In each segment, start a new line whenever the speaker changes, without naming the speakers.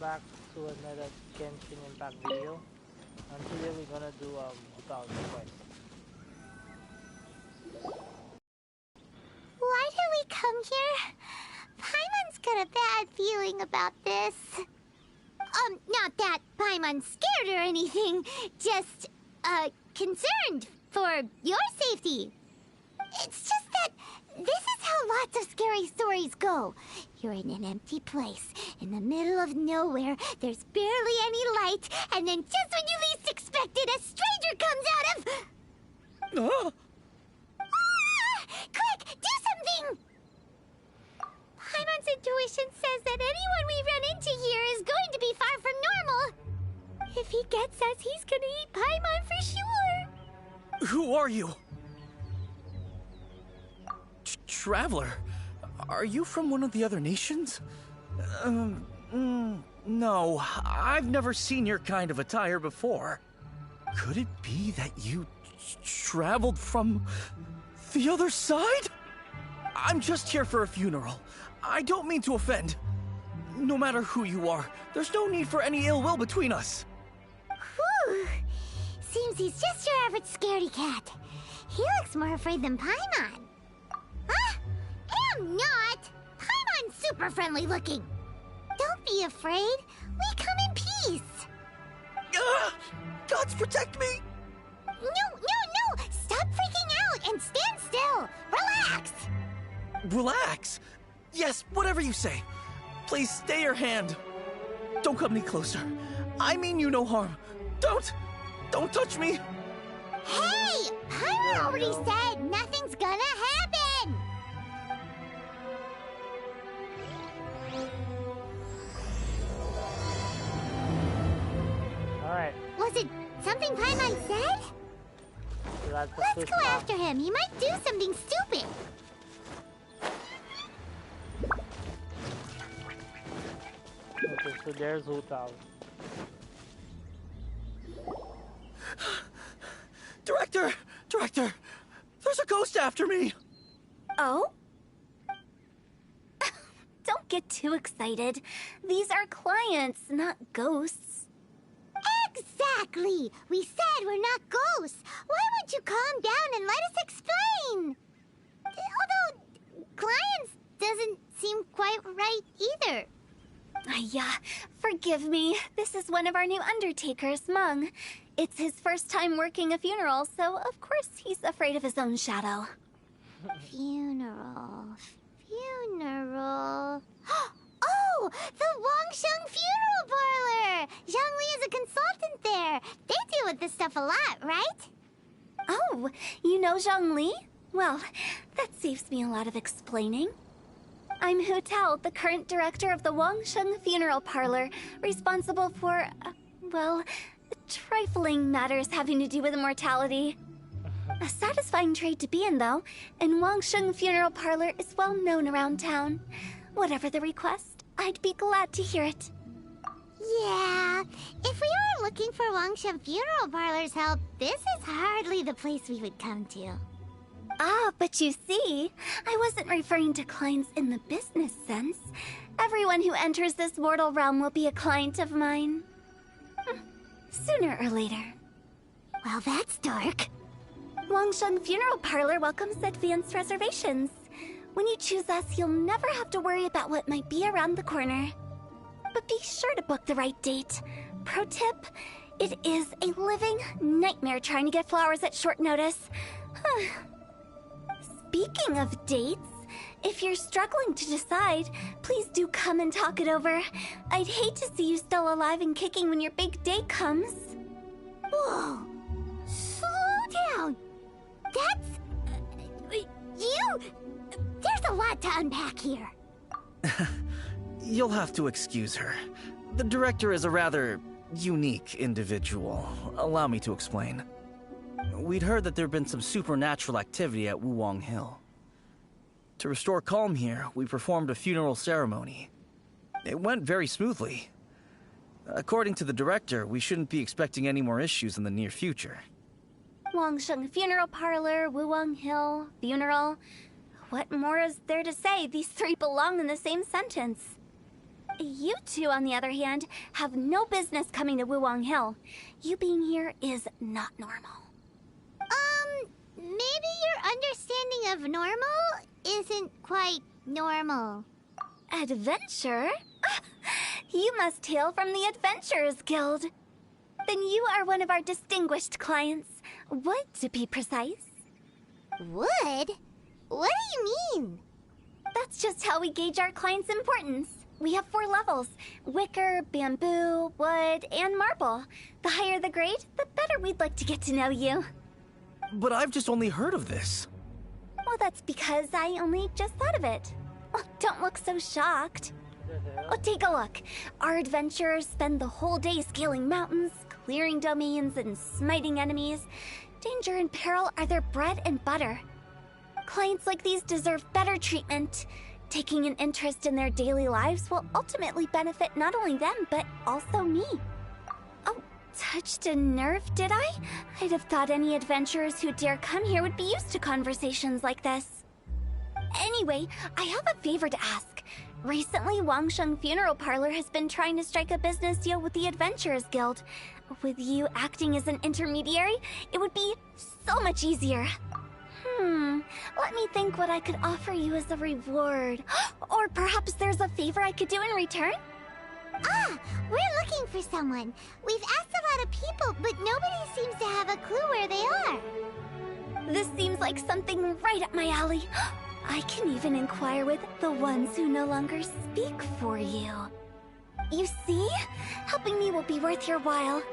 back to another Genshin Impact video. And today we're gonna do without quest.
Why did we come here? Paimon's got a bad feeling about this. Not that Paimon's scared or anything, just, concerned for your safety. It's just that this is how lots of scary stories go. You're in an empty place, in the middle of nowhere, there's barely any light, and then just when you least expect it, a stranger comes out of... Quick, do something! Paimon's intuition says that anyone we run into here is going to be far from normal. If he gets us, he's gonna eat Paimon for sure.
Who are you? Traveler? Are you from one of the other nations? No, I've never seen your kind of attire before. Could it be that you traveled from the other side? I'm just here for a funeral. I don't mean to offend. No matter who you are, there's no need for any ill will between us.
Whew. Seems he's just your average scaredy cat. He looks more afraid than Paimon. Huh? Am not! Paimon's super friendly looking. Don't be afraid. We come in peace.
Gods protect me!
No! Stop freaking out and stand still. Relax.
Relax? Yes, whatever you say. Please stay your hand. Don't come any closer. I mean you no harm. Don't touch me.
Hey! Paimon already said nothing's gonna happen.
Alright.
Was it something Paimon said?
So that's the
Let's
first
go
one.
after him. He might do something stupid.
Okay, so there's Hutao.
Director! There's a ghost after me!
Oh? Don't get too excited. These are clients, not ghosts.
Exactly! We said we're not ghosts. Why won't you calm down and let us explain? Although, clients doesn't seem quite right either.
Yeah, forgive me. This is one of our new undertakers, Mung. It's his first time working a funeral, so of course he's afraid of his own shadow.
Funeral. Oh! The Wangsheng Funeral Parlor! Zhongli is a consultant there. They deal with this stuff a lot, right?
Oh, you know Zhongli? Well, that saves me a lot of explaining. I'm Hu Tao, the current director of the Wangsheng Funeral Parlor, responsible for, well, trifling matters having to do with immortality. A satisfying trade to be in, though, and Wangsheng Funeral Parlor is well known around town. Whatever the request, I'd be glad to hear it.
Yeah, if we were looking for Wangsheng Funeral Parlor's help, this is hardly the place we would come to.
Ah, but you see, I wasn't referring to clients in the business sense. Everyone who enters this mortal realm will be a client of mine. Sooner or later.
Well, that's dark.
Wangsheng Funeral Parlor welcomes advanced reservations. When you choose us, you'll never have to worry about what might be around the corner. But be sure to book the right date. Pro tip, it is a living nightmare trying to get flowers at short notice. Speaking of dates, if you're struggling to decide, please do come and talk it over. I'd hate to see you still alive and kicking when your big day comes.
Whoa! Slow down! That's... you... There's a lot to unpack here.
You'll have to excuse her. The director is a rather unique individual. Allow me to explain. We'd heard that there'd been some supernatural activity at Wuwang Hill. To restore calm here, we performed a funeral ceremony. It went very smoothly. According to the director, we shouldn't be expecting any more issues in the near future.
Wangsheng Funeral Parlor, Wuwang Hill, funeral. What more is there to say? These three belong in the same sentence. You two, on the other hand, have no business coming to Wuwang Hill. You being here is not normal.
Maybe your understanding of normal isn't quite normal.
Adventure? You must hail from the Adventurers Guild. Then you are one of our distinguished clients. Wood, to be precise.
Wood? What do you mean?
That's just how we gauge our clients' importance. We have 4 levels: wicker, bamboo, wood, and marble. The higher the grade, the better we'd like to get to know you.
But I've just only heard of this.
Well, that's because I only just thought of it. Oh, don't look so shocked. Oh, take a look. Our adventurers spend the whole day scaling mountains, clearing domains, and smiting enemies. Danger and peril are their bread and butter. Clients like these deserve better treatment. Taking an interest in their daily lives will ultimately benefit not only them, but also me. Oh, touched a nerve, did I? I'd have thought any adventurers who dare come here would be used to conversations like this. Anyway, I have a favor to ask. Recently, Wangsheng Funeral Parlor has been trying to strike a business deal with the Adventurers Guild. With you acting as an intermediary, it would be so much easier. Let me think what I could offer you as a reward. Or perhaps there's a favor I could do in return?
Ah, we're looking for someone. We've asked a lot of people, but nobody seems to have a clue where they are.
This seems like something right up my alley. I can even inquire with the ones who no longer speak for you. You see? Helping me will be worth your while.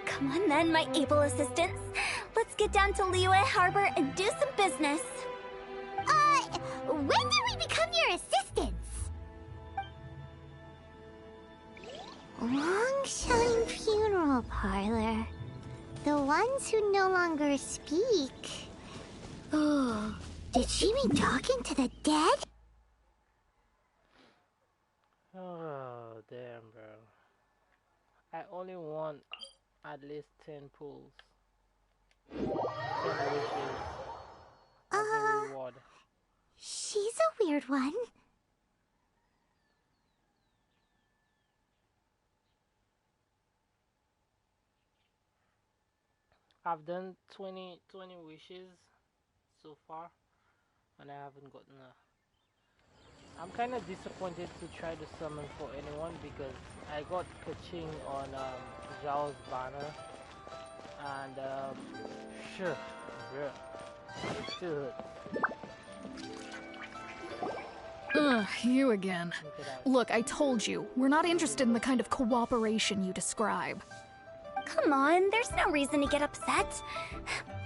Come on then, my able assistants. Let's get down to Liyue Harbor and do some business.
When did we become your assistants? Wangsheng Funeral Parlor. The ones who no longer speak. Oh, did she mean talking to the dead?
Oh, damn, bro. I only want at least 10 pulls. 10 wishes as a reward.
She's a weird one.
I've done 20 wishes so far, and I haven't gotten a... I'm kind of disappointed to try to summon for anyone because I got Kaching on Zhao's banner, and sure, bro, it still hurts.
Ugh, you again.
Look at that.
Look, I told you, we're not interested in the kind of cooperation you describe.
Come on, there's no reason to get upset.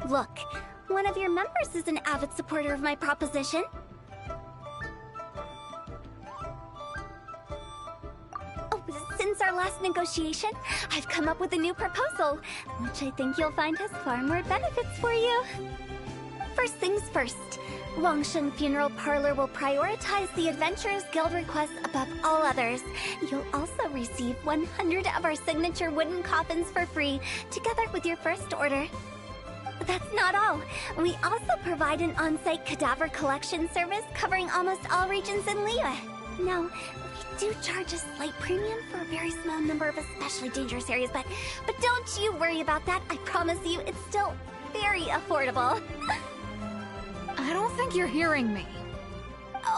Look, one of your members is an avid supporter of my proposition. Oh, since our last negotiation, I've come up with a new proposal, which I think you'll find has far more benefits for you. First things first, Wangsheng Funeral Parlor will prioritize the Adventurers Guild requests above all others. You'll also receive 100 of our signature wooden coffins for free, together with your first order. That's not all. We also provide an on-site cadaver collection service covering almost all regions in Liyue. Now, we do charge a slight premium for a very small number of especially dangerous areas, but don't you worry about that. I promise you, it's still very affordable.
I don't think you're hearing me.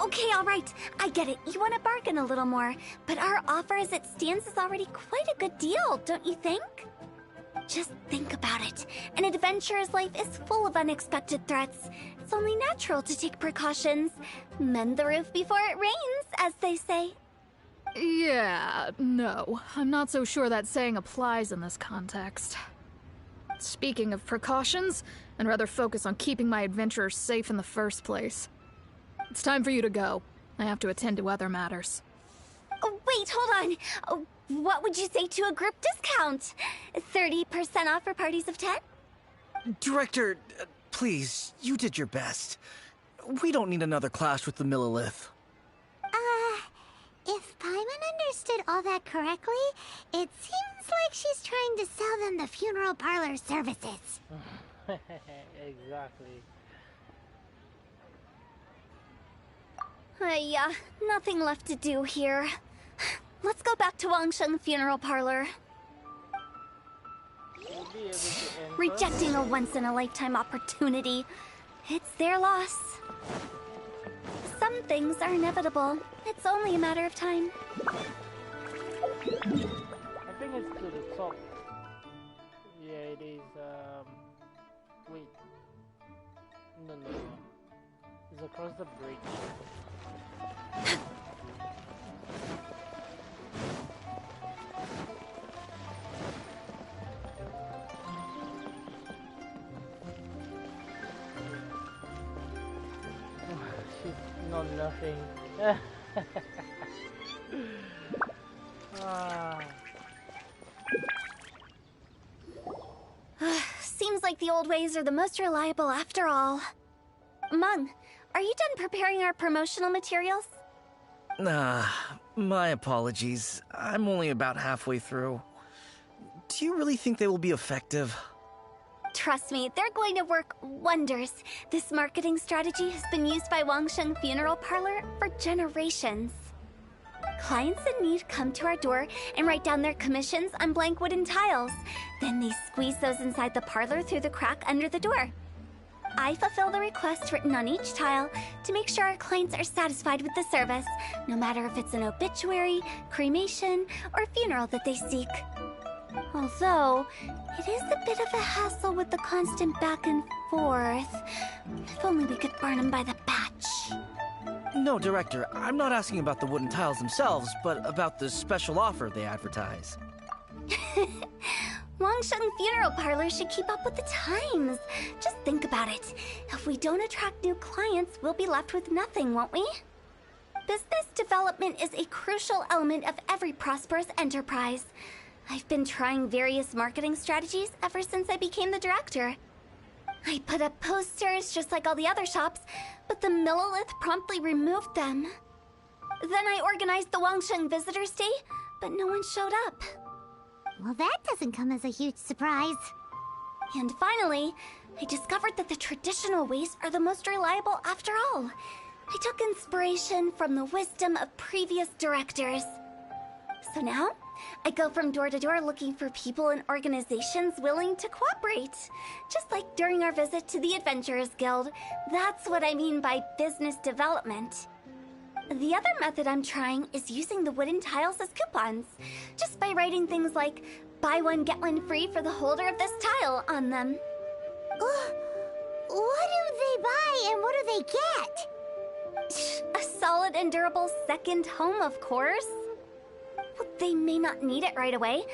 Okay, all right. I get it. You want to bargain a little more, but our offer as it stands is already quite a good deal, don't you think? Just think about it. An adventurer's life is full of unexpected threats. It's only natural to take precautions. Mend the roof before it rains, as they say.
Yeah, no. I'm not so sure that saying applies in this context. Speaking of precautions, I'd rather focus on keeping my adventurers safe in the first place. It's time for you to go. I have to attend to other matters.
Oh, wait, hold on. Oh, what would you say to a group discount? 30% off for parties of 10?
Director, please, you did your best. We don't need another clash with the Millilith.
If Paimon understood all that correctly, it seems like she's trying to sell them the funeral parlor services.
Exactly.
Yeah, nothing left to do here. Let's go back to Wangsheng Funeral Parlor.
We'll be able to enter.
Rejecting a once-in-a-lifetime opportunity. It's their loss. Some things are inevitable. It's only a matter of time.
I think it's to the top. Yeah, it is. Wait. No. It's across the bridge. She's not nothing. Ah.
Seems like the old ways are the most reliable after all. Mung, are you done preparing our promotional materials?
My apologies. I'm only about halfway through. Do you really think they will be effective?
Trust me, they're going to work wonders. This marketing strategy has been used by Wangsheng Funeral Parlor for generations. Clients in need come to our door and write down their commissions on blank wooden tiles. Then they squeeze those inside the parlor through the crack under the door. I fulfill the request written on each tile to make sure our clients are satisfied with the service, no matter if it's an obituary, cremation, or funeral that they seek. Although, it is a bit of a hassle with the constant back and forth. If only we could burn them by the batch.
No, Director, I'm not asking about the wooden tiles themselves, but about the special offer they advertise.
Wangsheng Funeral Parlor should keep up with the times. Just think about it. If we don't attract new clients, we'll be left with nothing, won't we? Business development is a crucial element of every prosperous enterprise. I've been trying various marketing strategies ever since I became the director. I put up posters just like all the other shops, but the Millilith promptly removed them. Then I organized the Wangsheng Visitors Day, but no one showed up.
Well, that doesn't come as a huge surprise.
And finally, I discovered that the traditional ways are the most reliable after all. I took inspiration from the wisdom of previous directors. So now, I go from door to door looking for people and organizations willing to cooperate. Just like during our visit to the Adventurers Guild. That's what I mean by business development. The other method I'm trying is using the wooden tiles as coupons. Just by writing things like, buy one get one free for the holder of this tile on them.
What do they buy and what do they get?
A solid and durable second home, of course. Well, they may not need it right away,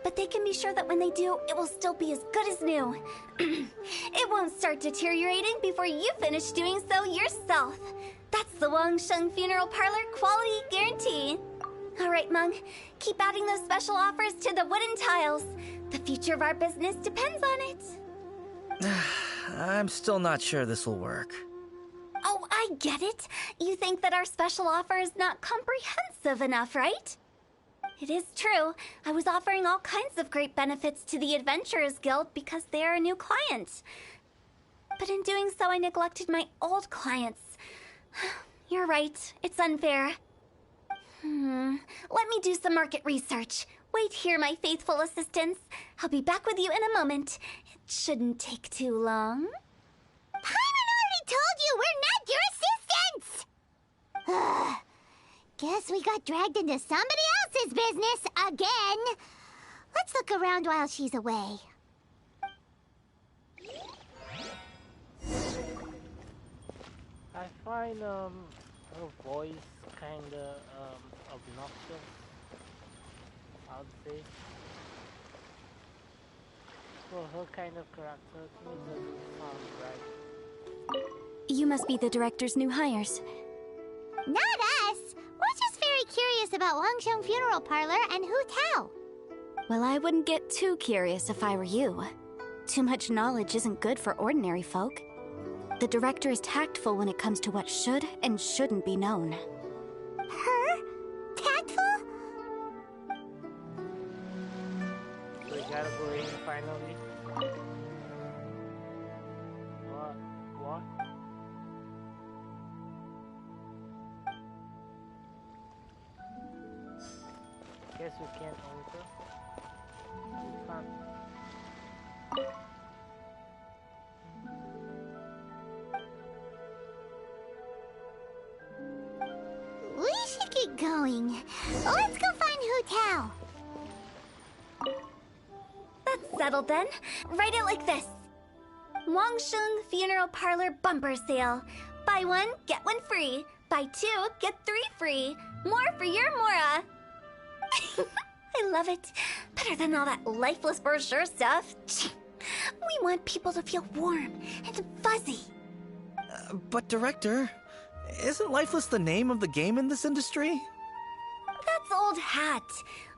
but they can be sure that when they do, it will still be as good as new. It won't start deteriorating before you finish doing so yourself. That's the Wangsheng Funeral Parlor quality guarantee. All right, Mung, keep adding those special offers to the wooden tiles. The future of our business depends on it.
I'm still not sure this will work.
Oh, I get it. You think that our special offer is not comprehensive enough, right? It is true. I was offering all kinds of great benefits to the Adventurers Guild because they are a new client. But in doing so, I neglected my old clients. You're right. It's unfair. Let me do some market research. Wait here, my faithful assistants. I'll be back with you in a moment. It shouldn't take too long.
Paimon already told you we're not your assistants! Guess we got dragged into somebody else's business again. Let's look around while she's away.
I find her voice kinda obnoxious, I would say. For her kind of character, to me doesn't sound right.
You must be the director's new hires.
Not us! We're just very curious about Wangsheng Funeral Parlor and Hu Tao.
Well, I wouldn't get too curious if I were you. Too much knowledge isn't good for ordinary folk. The director is tactful when it comes to what should and shouldn't be known.
Her? Tactful?
We gotta go in finally. What? we can't enter. We can't.
We should get going. Let's go find Hotel.
That's settled then. Write it like this. Wangsheng Funeral Parlor Bumper Sale. Buy one, get one free. Buy two, get three free. More for your Mora. I love it. Better than all that lifeless brochure stuff. We want people to feel warm and fuzzy.
But Director, isn't Lifeless the name of the game in this industry?
That's old hat.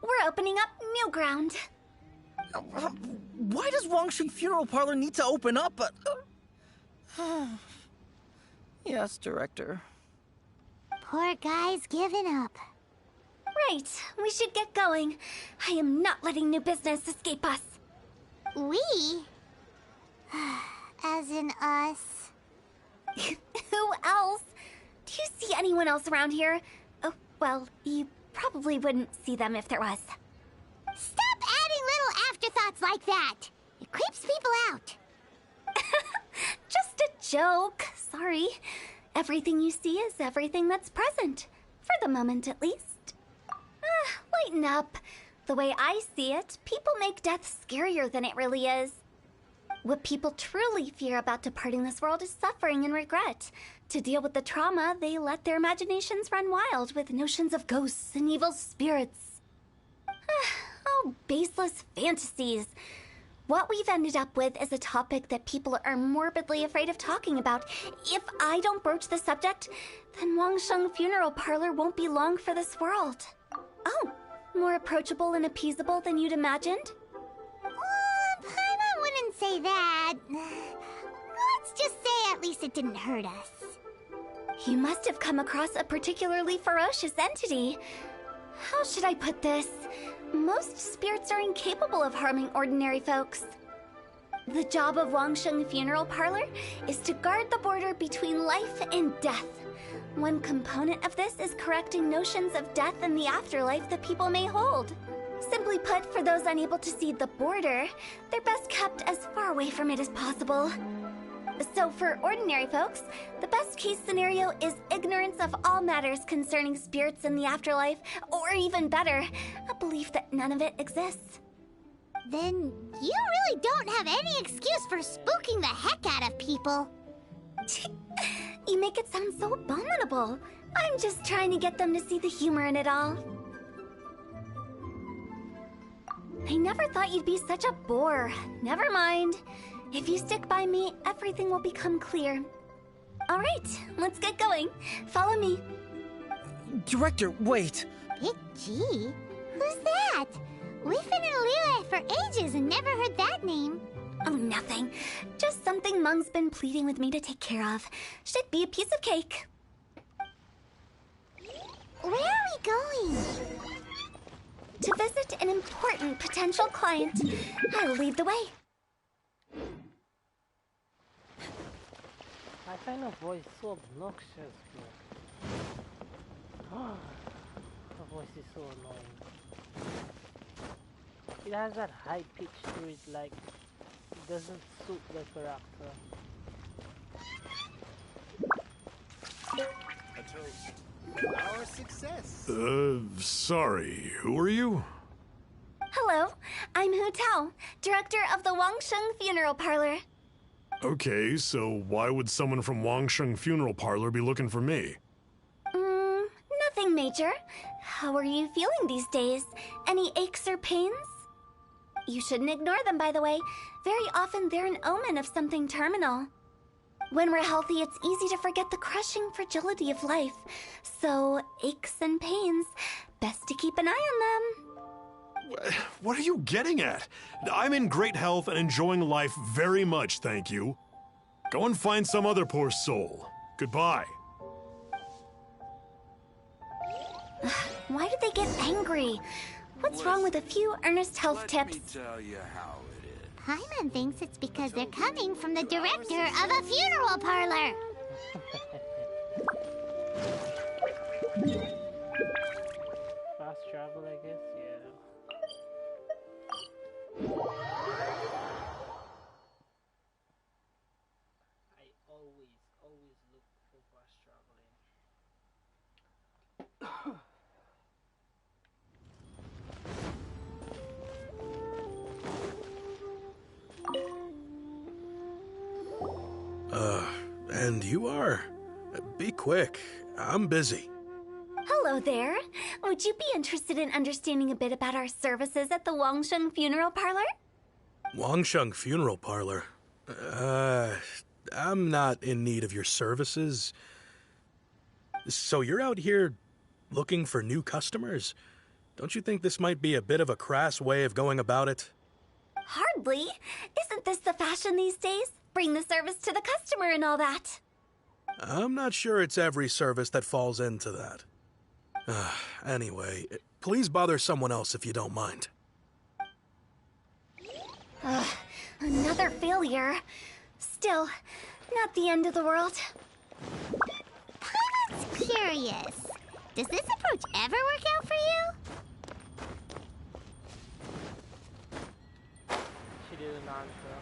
We're opening up new ground.
Why does Wangsheng Funeral Parlor need to open up? Yes, Director.
Poor guy's given up.
Right, we should get going. I am not letting new business escape us.
We? As in us.
Who else? Do you see anyone else around here? Oh, well, you probably wouldn't see them if there was.
Stop adding little afterthoughts like that. It creeps people out.
Just a joke. Sorry. Everything you see is everything that's present. For the moment, at least. Lighten up. The way I see it, people make death scarier than it really is. What people truly fear about departing this world is suffering and regret. To deal with the trauma, they let their imaginations run wild with notions of ghosts and evil spirits. Oh, baseless fantasies. What we've ended up with is a topic that people are morbidly afraid of talking about. If I don't broach the subject, then Wangsheng Funeral Parlor won't be long for this world. Oh, more approachable and appeasable than you'd imagined?
Paimon wouldn't say that. Let's just say at least it didn't hurt us.
You must have come across a particularly ferocious entity. How should I put this? Most spirits are incapable of harming ordinary folks. The job of Wangsheng Funeral Parlor is to guard the border between life and death. One component of this is correcting notions of death and the afterlife that people may hold. Simply put, for those unable to see the border, they're best kept as far away from it as possible. So for ordinary folks, the best case scenario is ignorance of all matters concerning spirits in the afterlife, or even better, a belief that none of it exists.
Then you really don't have any excuse for spooking the heck out of people.
You make it sound so abominable. I'm just trying to get them to see the humor in it all. I never thought you'd be such a bore. Never mind. If you stick by me, everything will become clear. All right, let's get going. Follow me.
Director, wait.
Big G? Who's that? We've been in Lille for ages and never heard that name.
Oh, nothing. Just something Mung's been pleading with me to take care of. Should be a piece of cake.
Where are we going?
To visit an important potential client. I'll lead the way.
I find her voice so obnoxious, bro. Her voice is so annoying. It has that high pitch to it, like it doesn't suit the character.
A toast. Our success.
Sorry, who are you?
Hello, I'm Hu Tao, director of the Wangsheng Funeral Parlor.
Okay, so why would someone from Wangsheng Funeral Parlor be looking for me?
Nothing major. How are you feeling these days? Any aches or pains? You shouldn't ignore them, by the way. Very often they're an omen of something terminal. When we're healthy, it's easy to forget the crushing fragility of life. So, aches and pains, best to keep an eye on them.
What are you getting at? I'm in great health and enjoying life very much, thank you. Go and find some other poor soul. Goodbye.
Why did they get angry? What's wrong with a few earnest health tips?
Let me tell you how it is.
Paimon thinks it's because they're coming from the director of a funeral parlor.
Fast travel, I guess, yeah.
You are? Be quick. I'm busy.
Hello there. Would you be interested in understanding a bit about our services at the Wangsheng Funeral Parlor?
Wangsheng Funeral Parlor? I'm not in need of your services. So you're out here looking for new customers? Don't you think this might be a bit of a crass way of going about it?
Hardly. Isn't this the fashion these days? Bring the service to the customer and all that.
I'm not sure it's every service that falls into that. Anyway, please bother someone else if you don't mind.
Another failure. Still, not the end of the world.
Paimon's curious. Does this approach ever work out for you?
She didn't answer.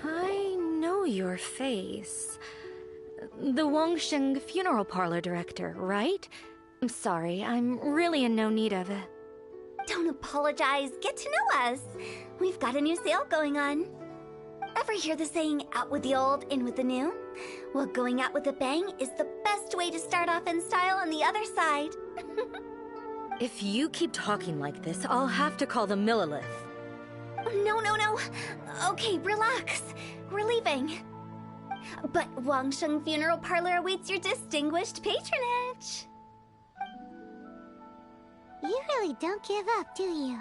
I know your face. The Wangsheng Funeral Parlor director, right? I'm sorry, I'm really in no need of it.
Don't apologize. Get to know us. We've got a new sale going on. Ever hear the saying, out with the old, in with the new? Well, going out with a bang is the best way to start off in style on the other side.
If you keep talking like this, I'll have to call the Millilith.
No. Okay, relax. We're leaving. But Wangsheng Funeral Parlor awaits your distinguished patronage.
You really don't give up, do you?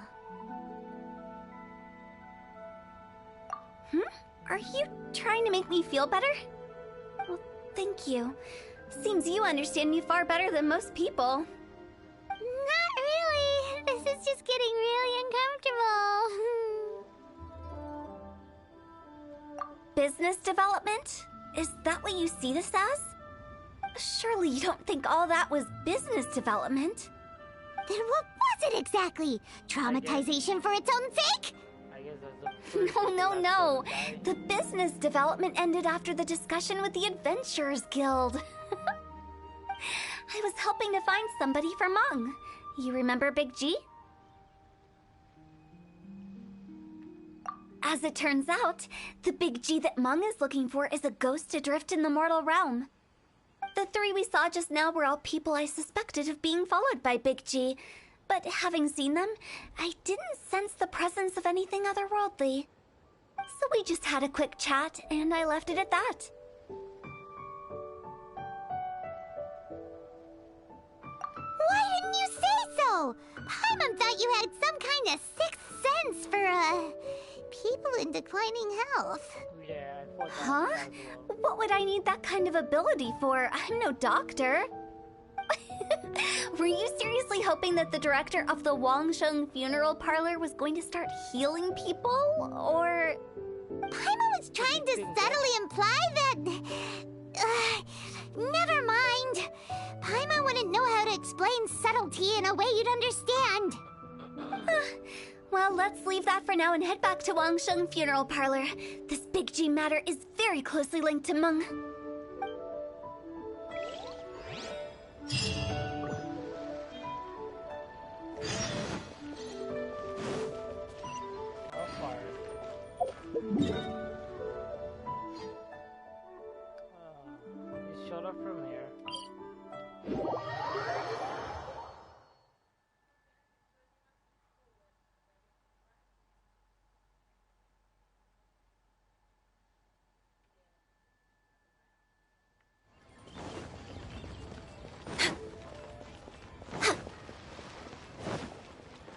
Are you trying to make me feel better? Well, thank you. Seems you understand me far better than most people.
Not really. This is just getting really uncomfortable.
Business development? Is that what you see this as? Surely you don't think all that was business development.
Then what was it exactly? Traumatization for its own sake?
I guess that's the first
No. The business development ended after the discussion with the Adventurers Guild. I was helping to find somebody for Meng. You remember Big G? As it turns out, the Big G that Meng is looking for is a ghost adrift in the mortal realm. The three we saw just now were all people I suspected of being followed by Big G, but having seen them, I didn't sense the presence of anything otherworldly. So we just had a quick chat, and I left it at that.
Why didn't you say so? Paimon thought you had some kind of sixth sense for, people in declining health.
Yeah, I thought that
Huh?
as well.
What would I need that kind of ability for? I'm no doctor. Were you seriously hoping that the director of the Wangsheng Funeral Parlor was going to start healing people? Or...
Paimon was trying to subtly imply that... never mind. Paimon wouldn't know how to explain subtlety in a way you'd understand.
Well, let's leave that for now and head back to Wangsheng Funeral Parlor. This Big G matter is very closely linked to Meng.
How far? It's shut up from here.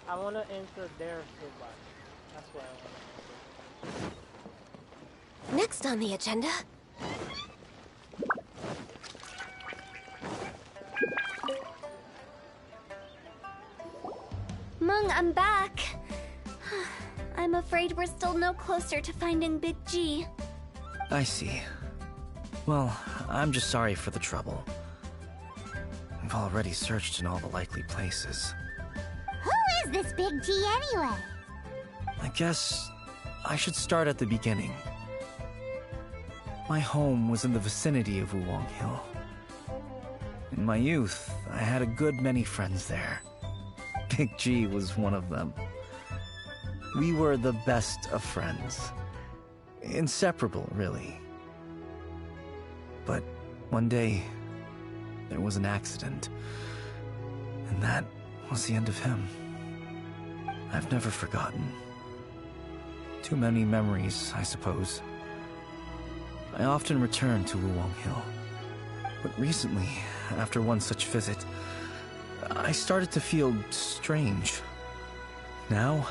I want to enter there so bad. That's why I want to enter.
Next on the agenda.
Meng, I'm back. I'm afraid we're still no closer to finding Big G.
I see. Well, I'm just sorry for the trouble. I've already searched in all the likely places.
Who is this Big G anyway?
I guess I should start at the beginning. My home was in the vicinity of Wulong Hill. In my youth, I had a good many friends there. Big G was one of them. We were the best of friends. Inseparable, really. But one day, there was an accident. And that was the end of him. I've never forgotten. Too many memories, I suppose. I often return to Wuwang Hill. But recently, after one such visit, I started to feel strange. Now,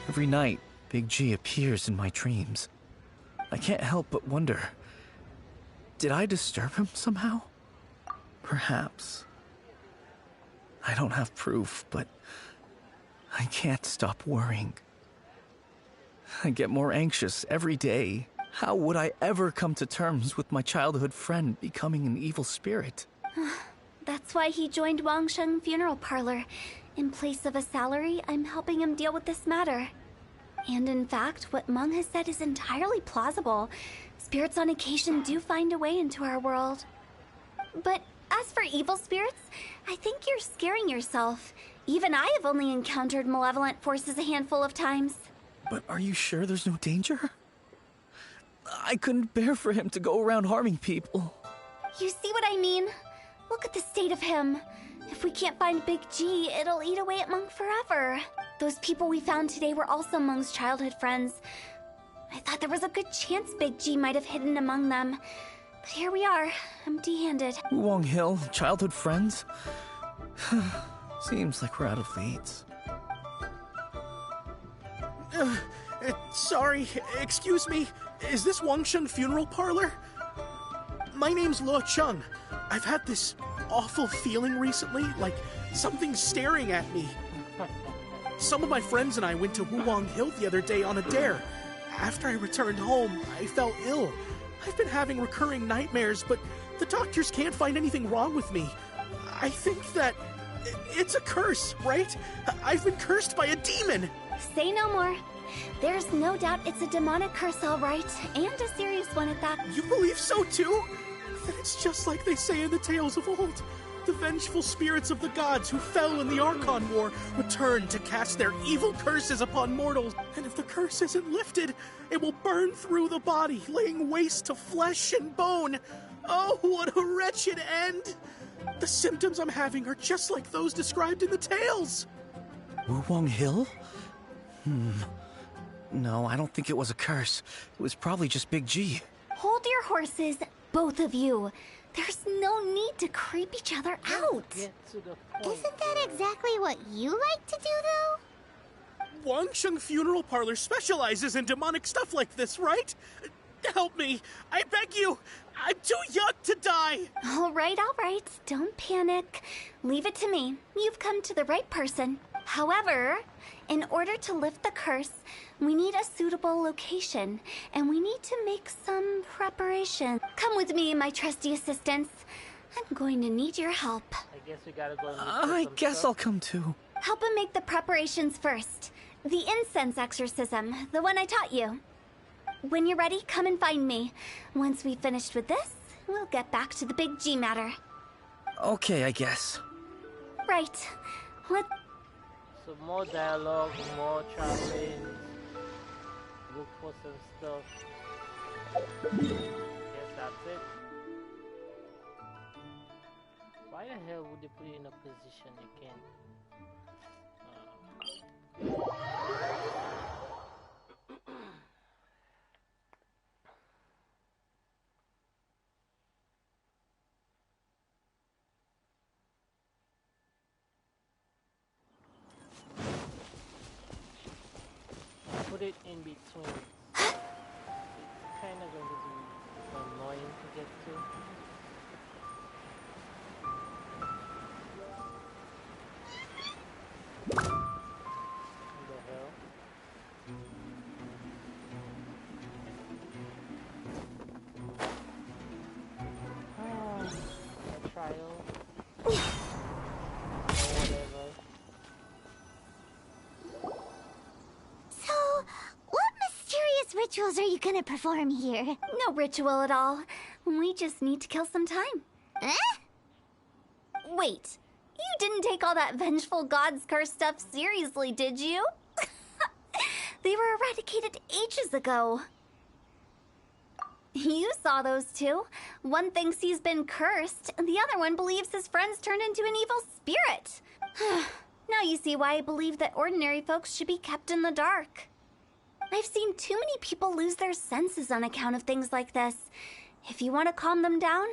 every night, Big G appears in my dreams. I can't help but wonder, did I disturb him somehow? Perhaps. I don't have proof, but I can't stop worrying. I get more anxious every day. How would I ever come to terms with my childhood friend becoming an evil spirit?
That's why he joined Wangsheng Funeral Parlor. In place of a salary, I'm helping him deal with this matter. And in fact, what Meng has said is entirely plausible. Spirits on occasion do find a way into our world. But as for evil spirits, I think you're scaring yourself. Even I have only encountered malevolent forces a handful of times.
But are you sure there's no danger? I couldn't bear for him to go around harming people.
You see what I mean? Look at the state of him. If we can't find Big G, it'll eat away at Meng forever. Those people we found today were also Meng's childhood friends. I thought there was a good chance Big G might have hidden among them. But here we are, empty-handed.
Wuwang Hill, childhood friends? Seems like we're out of leads.
Sorry, excuse me. Is this Wangsheng Funeral Parlor? My name's Luo Chung. I've had this awful feeling recently, like something's staring at me. Some of my friends and I went to Wuwang Hill the other day on a dare. After I returned home, I felt ill. I've been having recurring nightmares, but the doctors can't find anything wrong with me. I think that it's a curse, right? I've been cursed by a demon.
Say no more. There's no doubt it's a demonic curse, all right, and a serious one at that.
You believe so too? Then it's just like they say in the tales of old. The vengeful spirits of the gods who fell in the Archon War return to cast their evil curses upon mortals. And if the curse isn't lifted, it will burn through the body, laying waste to flesh and bone. Oh, what a wretched end! The symptoms I'm having are just like those described in the tales.
Wuwang Hill? No, I don't think it was a curse. It was probably just Big G.
Hold your horses, both of you. There's no need to creep each other out.
Get to the point.
Isn't that exactly what you like to do, though?
Wangsheng Funeral Parlor specializes in demonic stuff like this, right? Help me. I beg you. I'm too young to die.
All right. Don't panic. Leave it to me. You've come to the right person. However, in order to lift the curse, we need a suitable location, and we need to make some preparation. Come with me, my trusty assistants. I'm going to need your help.
I guess we gotta go.
I guess I'll come too.
Help him make the preparations first. The incense exorcism, the one I taught you. When you're ready, come and find me. Once we've finished with this, we'll get back to the Big G matter.
Okay, I guess.
Right.
So more dialogue, more traveling. Look for some stuff. Guess that's it. Why the hell would they put you in a position you can't? Put it in between. It's kind of going to be annoying to get to. What the hell? A trial. Or whatever.
So, what mysterious rituals are you gonna perform here?
No ritual at all. We just need to kill some time.
Eh?
Wait, you didn't take all that vengeful god's curse stuff seriously, did you? They were eradicated ages ago. You saw those two. One thinks he's been cursed, and the other one believes his friends turned into an evil spirit. Now you see why I believe that ordinary folks should be kept in the dark. I've seen too many people lose their senses on account of things like this. If you want to calm them down,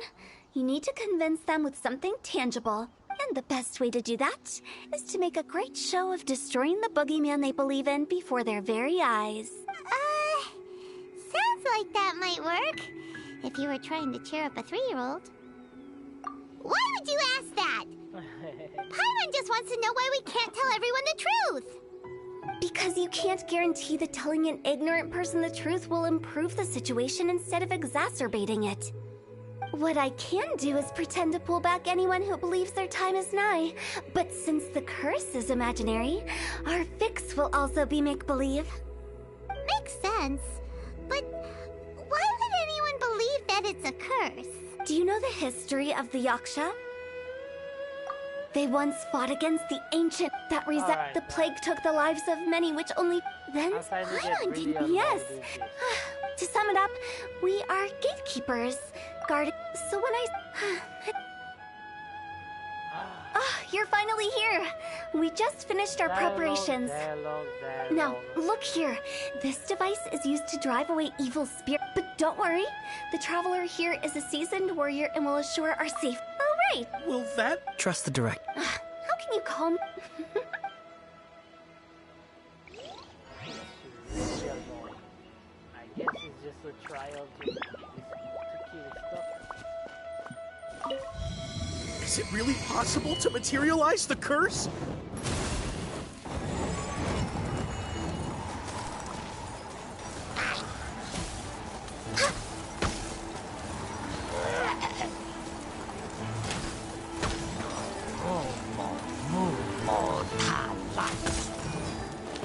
you need to convince them with something tangible. And the best way to do that is to make a great show of destroying the boogeyman they believe in before their very eyes.
Sounds like that might work. If you were trying to cheer up a 3-year-old. Why would you ask that? Paimon just wants to know why we can't tell everyone the truth.
Because you can't guarantee that telling an ignorant person the truth will improve the situation instead of exacerbating it. What I can do is pretend to pull back anyone who believes their time is nigh. But since the curse is imaginary, our fix will also be make-believe.
Makes sense. But why would anyone believe that it's a curse?
Do you know the history of the Yaksha? They once fought against the ancient that
Alright,
the plague took the lives of many, which only then
I'm starting to get
Paimon
really
didn't.
annoyed
Yes.
with this.
To sum it up, we are gatekeepers. Guard. So when you're finally here. We just finished our preparations. Now, look here. This device is used to drive away evil spirits. But don't worry, the traveler here is a seasoned warrior and will assure our safety. All right.
Will that?
Trust the director.
How can you call me?
Really annoying. I guess it's just a trial to kill stuff.
Is it really possible to materialize the curse?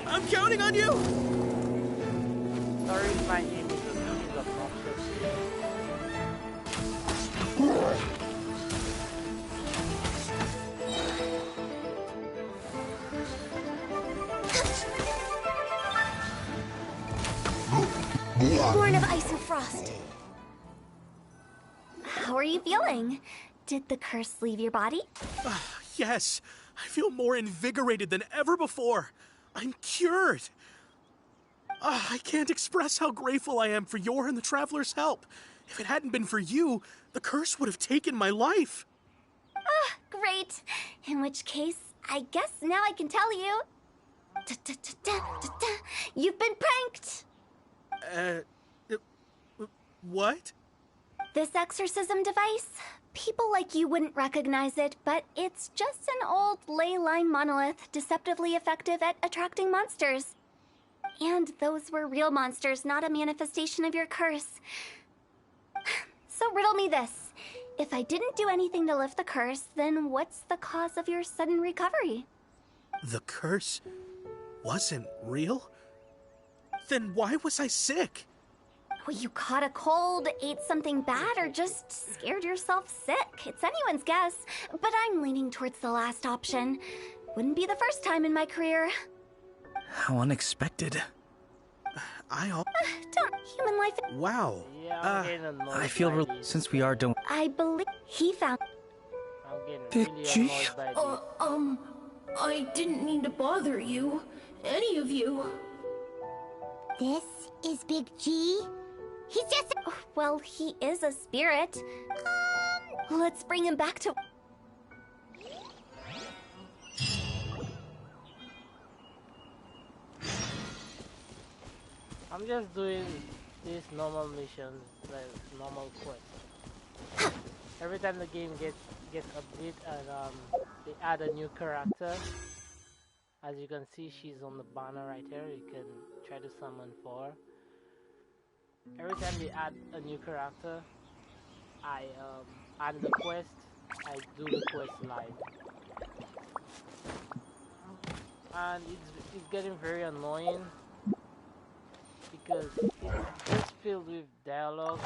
I'm counting on you!
Sorry, my aim is obnoxious.
Born of ice and frost. How are you feeling? Did the curse leave your body?
Yes, I feel more invigorated than ever before. I'm cured. I can't express how grateful I am for your and the Traveler's help. If it hadn't been for you, the curse would have taken my life.
Great. In which case, I guess now I can tell you. You've been pranked!
What?
This exorcism device, people like you wouldn't recognize it, but it's just an old ley line monolith deceptively effective at attracting monsters. And those were real monsters, not a manifestation of your curse. So riddle me this. If I didn't do anything to lift the curse, then what's the cause of your sudden recovery?
The curse wasn't real? Then why was I sick?
Well, you caught a cold, ate something bad, or just scared yourself sick. It's anyone's guess, but I'm leaning towards the last option. Wouldn't be the first time in my career.
How unexpected.
Don't human life.
Wow.
Yeah, I'm getting annoyed.
I feel
by this.
since we are doing.
I believe he found.
I'm getting
Big
really
G?
annoyed by this.
I didn't mean to bother you. Any of you.
This is Big G? He's just
Oh, well, he is a spirit. Let's bring him back to.
I'm just doing these normal missions, like normal quests. Every time the game gets updated and they add a new character, as you can see, she's on the banner right here. You can try to summon for her. Every time they add a new character, I add the quest. I do the quest live, and it's getting very annoying because it's just filled with dialogue.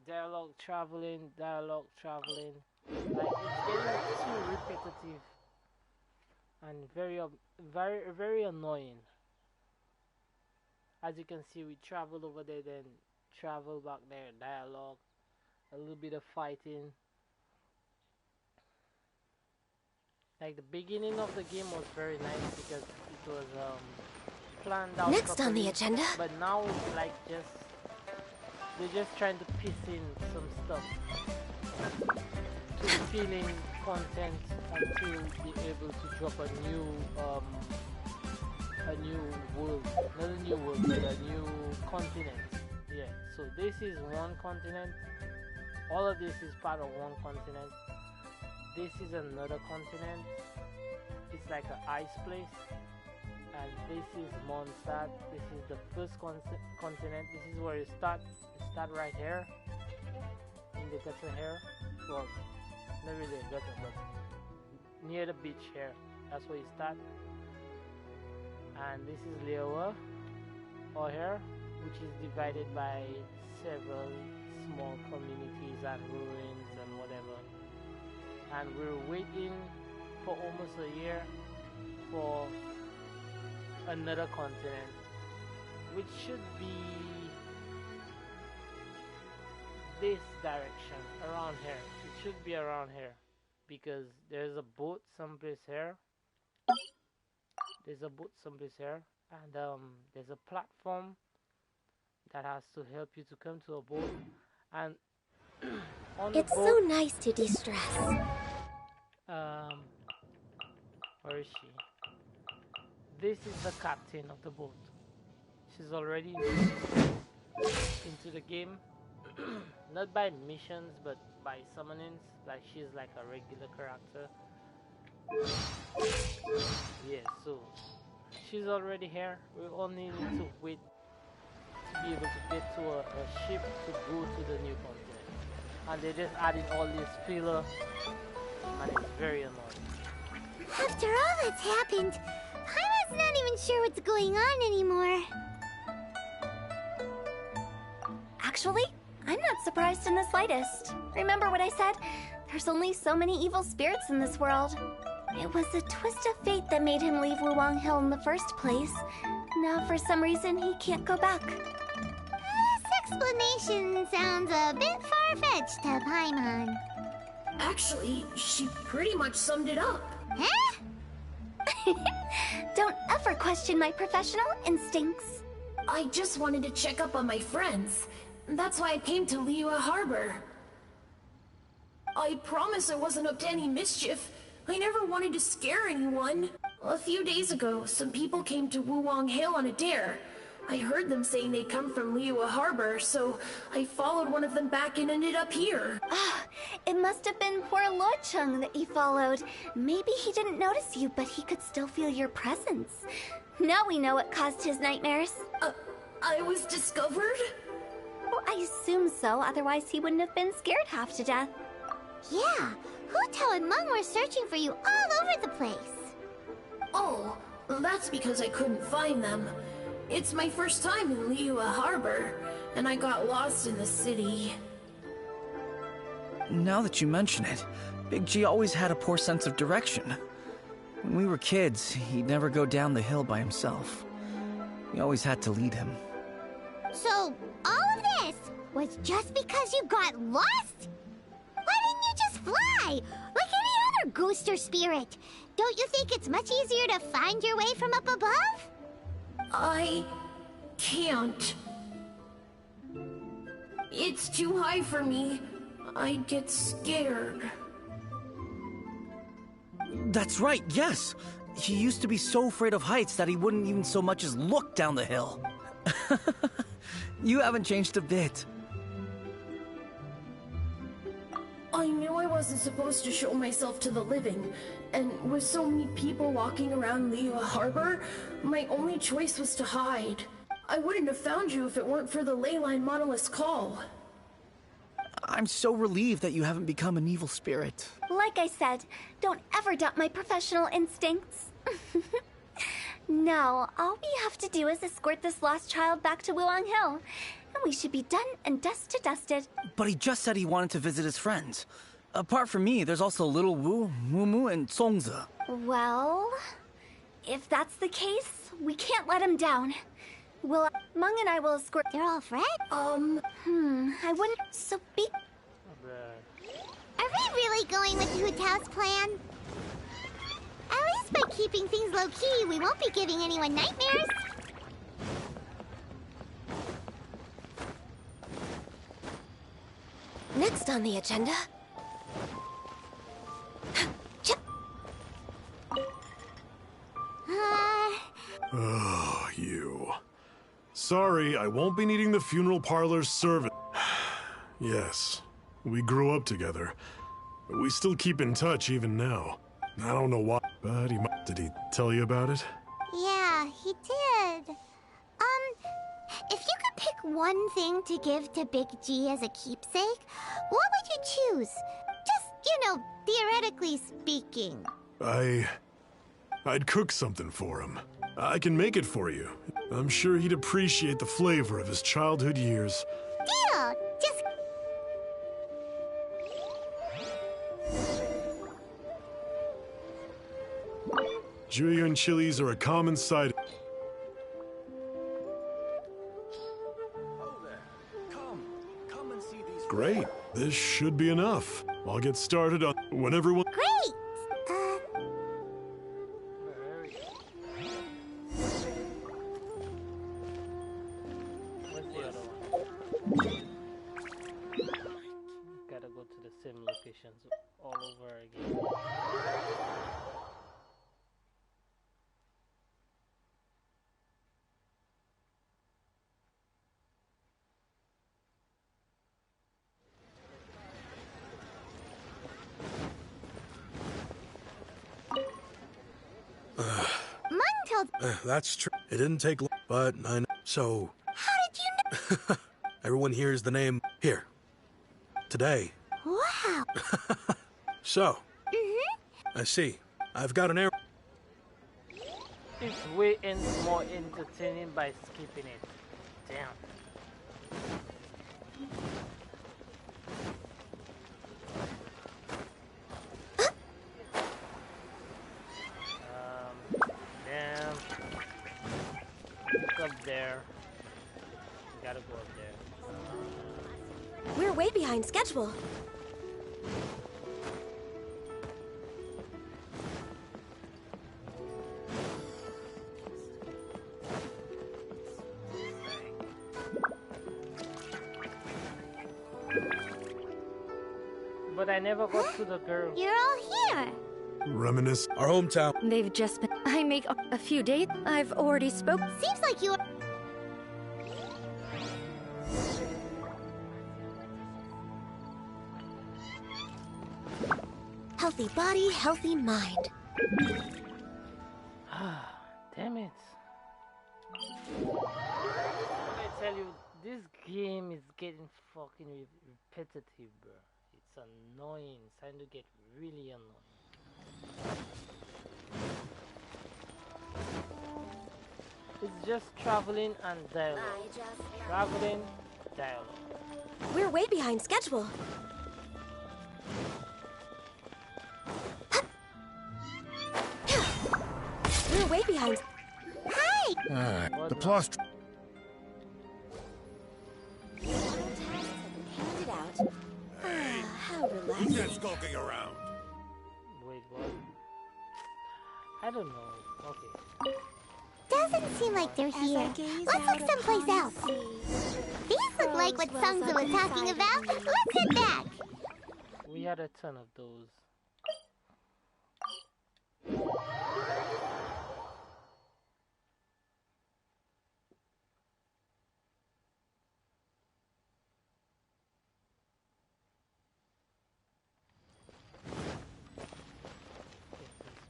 Dialogue traveling. Like, it's getting too repetitive. and very annoying. As you can see, we travel over there, then travel back there, dialogue, a little bit of fighting. Like the beginning of the game was very nice because it was planned out
Next on the
properly,
agenda.
but now it's like just they're just trying to piss in some stuff to fill in content until they're able to drop a new world, not a new world, but a new continent. Yeah, so this is one continent. All of this is part of one continent. This is another continent. It's like an ice place. And this is Mondstadt. This is the first continent. This is where you start. You start right here in the gutter here. Well, not really a gutter, but near the beach here. That's where you start. And this is Leoa, or here, which is divided by several small communities and ruins and whatever. And we're waiting for almost a year for another continent, which should be this direction, around here. It should be around here because there's a boat someplace here. There's a boat someplace here, and there's a platform that has to help you to come to a boat. And on the
It's
boat,
so nice to de-stress.
where is she? This is the captain of the boat. She's already into the game, not by missions, but by summonings. Like she's like a regular character. Yeah, so she's already here. We only need to wait to be able to get to a ship to go to the new continent. And they just added all this filler, and it's very annoying.
After all that's happened, Paimon's not even sure what's going on anymore.
Actually, I'm not surprised in the slightest. Remember what I said? There's only so many evil spirits in this world. It was a twist of fate that made him leave Wuwang Hill in the first place. Now, for some reason, he can't go back.
This explanation sounds a bit far-fetched to Paimon.
Actually, she pretty much summed it up.
Huh?
Don't ever question my professional instincts.
I just wanted to check up on my friends. That's why I came to Liyue Harbor. I promise I wasn't up to any mischief. I never wanted to scare anyone. A few days ago, some people came to Wuwang Hill on a dare. I heard them saying they'd come from Liyue Harbor, so I followed one of them back and ended up here.
Ah, it must have been poor Lo Chung that you followed. Maybe he didn't notice you, but he could still feel your presence. Now we know what caused his nightmares.
I was discovered?
Well, I assume so, otherwise he wouldn't have been scared half to death.
Yeah, Hu Tao and Meng were searching for you all over the place.
Oh, that's because I couldn't find them. It's my first time in Liyue Harbor, and I got lost in the city.
Now that you mention it, Big G always had a poor sense of direction. When we were kids, he'd never go down the hill by himself. We always had to lead him.
So, all of this was just because you got lost? Why didn't you just fly? Like any other ghost or spirit? Don't you think it's much easier to find your way from up above?
I can't. It's too high for me. I'd get scared.
That's right, yes! He used to be so afraid of heights that he wouldn't even so much as look down the hill. You haven't changed a bit.
I knew I wasn't supposed to show myself to the living, and with so many people walking around Liyue Harbor, my only choice was to hide. I wouldn't have found you if it weren't for the Leyline Monolith's call.
I'm so relieved that you haven't become an evil spirit.
Like I said, don't ever doubt my professional instincts. Now, all we have to do is escort this lost child back to Wuwang Hill, and we should be done and dusted.
But he just said he wanted to visit his friends. Apart from me, there's also Little Wu, Mumu, and Songza.
Well, if that's the case, we can't let him down. Mung and I will escort.
They're all friends?
I wouldn't. So be.
Are we really going with Hu Tao's plan? At least by keeping things low-key, we won't be giving anyone nightmares.
Next on the agenda.
Oh, you. Sorry, I won't be needing the funeral parlor's service. Yes, we grew up together. But we still keep in touch even now. I don't know why, but did he tell you about it?
Yeah, he did. If you could pick one thing to give to Big G as a keepsake, what would you choose? Just, theoretically speaking.
I'd cook something for him. I can make it for you. I'm sure he'd appreciate the flavor of his childhood years.
Deal! Just...
Julian chilies are a common sight.
Come and see these.
Great. This should be enough. I'll get started on when everyone...
Great!
Where's the other one? Gotta go to the same locations all over again.
Mung told...
That's true. It didn't take long, but I know. So,
How did you know?
everyone hears the name here. Today.
Wow.
So, I see. I've got an error.
It's way more entertaining by skipping it. Damn. Damn. Look up there. Gotta go up there.
We're way behind schedule.
But I never got to the girl.
You're all here.
Reminisce.
Our hometown.
They've just been. I make a few dates. I've already spoke.
Seems like you...
Healthy body, healthy mind.
Damn it. I tell you, this game is getting fucking repetitive, bro. It's annoying. It's starting to get really annoying. It's just traveling and dialogue. Traveling, dialogue.
We're way behind schedule. We're way behind.
Hi!
The plus.
Handed out. How relaxing.
Who's skulking around?
Wait, what? I don't know. Okay.
Doesn't seem like they're here. Let's look someplace else. These look like what Sungza was talking about. Let's head back.
We had a ton of those.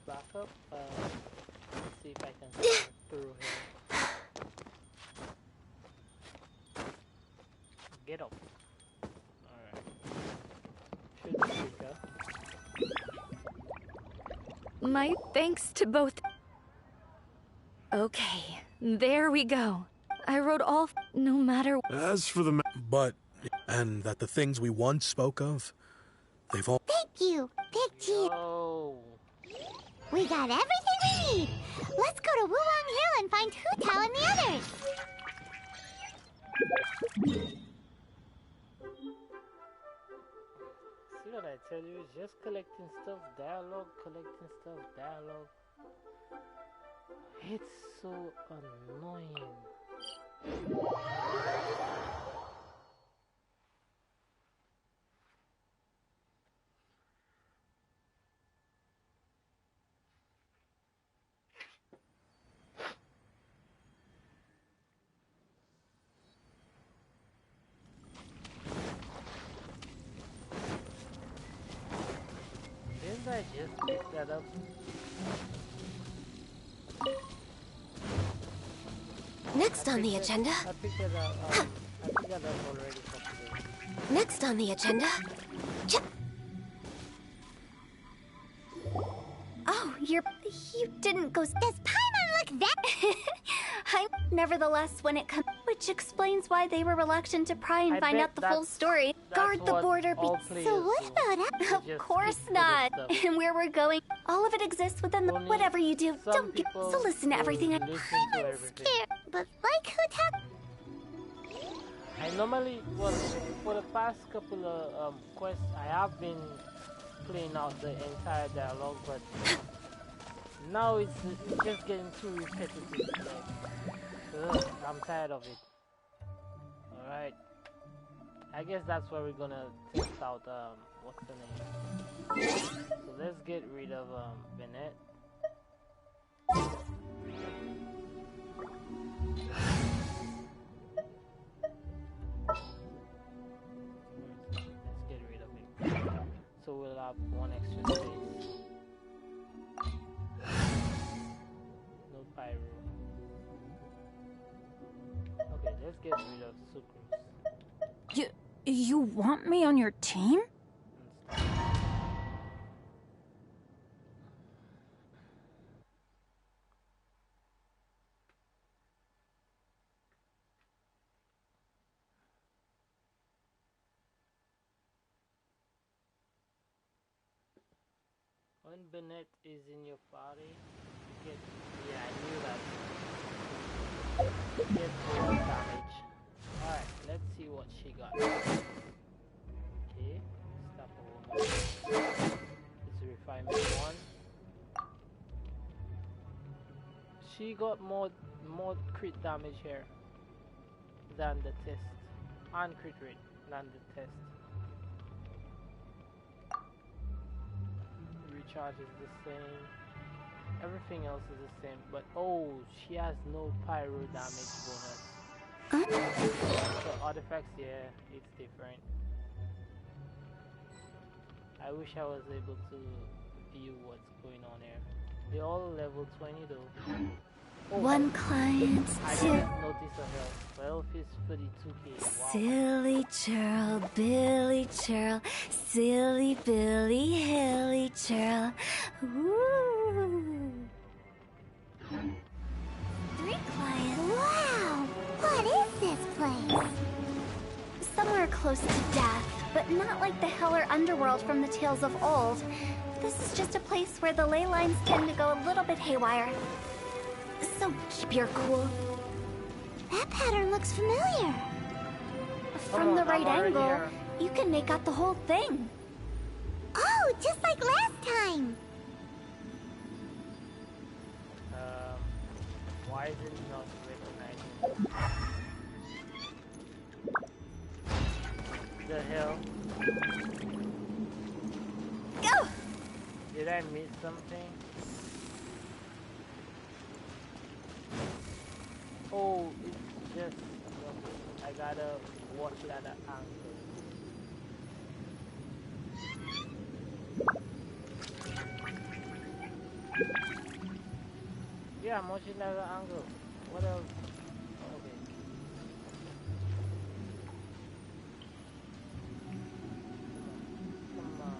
Back up. Let's see if I can get through here. Get up. Alright. Should be quicker.
My thanks to both. Okay, there we go. I wrote all. No matter.
As for the
But, and that the things we once spoke of, They've all.
Thank you, Big G.
Oh.
We got everything we need. Let's go to Wulong Hill and find Hu Tao and the others.
See what I tell you? It's just collecting stuff, dialogue, collecting stuff, dialogue. It's so annoying. Didn't I just pick that up?
Next on the agenda.
I picked that up. I picked that up already for today.
Next on the agenda.
Oh, you didn't go.
Does Paimon look that?
I'm nevertheless when it comes, which explains why they were reluctant to pry and
I
find
bet
out the full story.
that's
Guard the
what
border.
all players
So what
do.
about us?
They
Of
just
course
stick to the
not.
stuff.
And where we're going, all of it exists within the
Only
whatever you do.
some
Don't get
people
so listen to
will
everything.
listen to everything.
Scared, but like Hu Tao.
I normally, well, for the past couple of quests, I have been playing out the entire dialogue, but now it's just getting too repetitive. Like, I'm tired of it. Alright. I guess that's where we're gonna test out, what's the name? So let's get rid of, Bennett. Let's get rid of it. So we'll have one extra space. No pyro. Okay, let's get rid of sucrose.
You want me on your team?
And stuff. When Bennett is in your party, you get, yeah, I knew that. You get more damage. Alright, let's see what she got. Okay, stop a woman. It's refinement 1. She got more crit damage here than the test. And crit rate than the test. Recharge is the same. Everything else is the same. But oh, she has no pyro damage bonus. So artifacts, yeah, it's different. I wish I was able to view what's going on here. They're all level 20 though. Oh,
One client,
I
two.
didn't notice a health. My health is 32k. Wow.
Silly churl, Billy churl, silly Billy, hilly churl. Ooh.
3 clients. Wow! What is this place?
Somewhere close to death, but not like the hell or underworld from the tales of old. This is just a place where the ley lines tend to go a little bit haywire. So keep your cool.
That pattern looks familiar.
From the
on,
right
I'm already
angle,
here.
you can make out the whole thing.
Oh, just like last time.
Why is it not recognizing? The hell?
Go!
Did I miss something? Oh, it's just, I gotta watch it at an angle. Yeah, I'm watching at an angle. What else? Okay. Come on.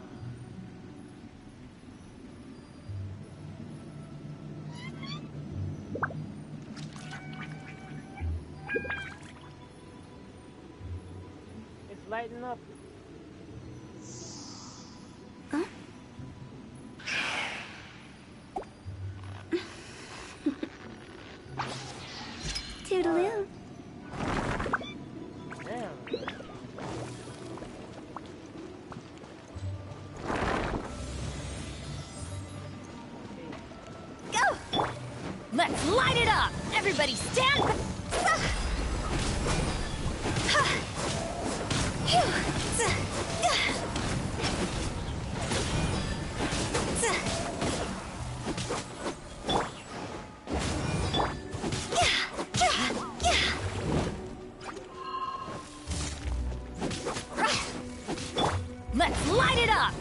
It's lighting up.
Toodaloo.
Damn.
Go! Let's light it up! Everybody stand! Let's light it up!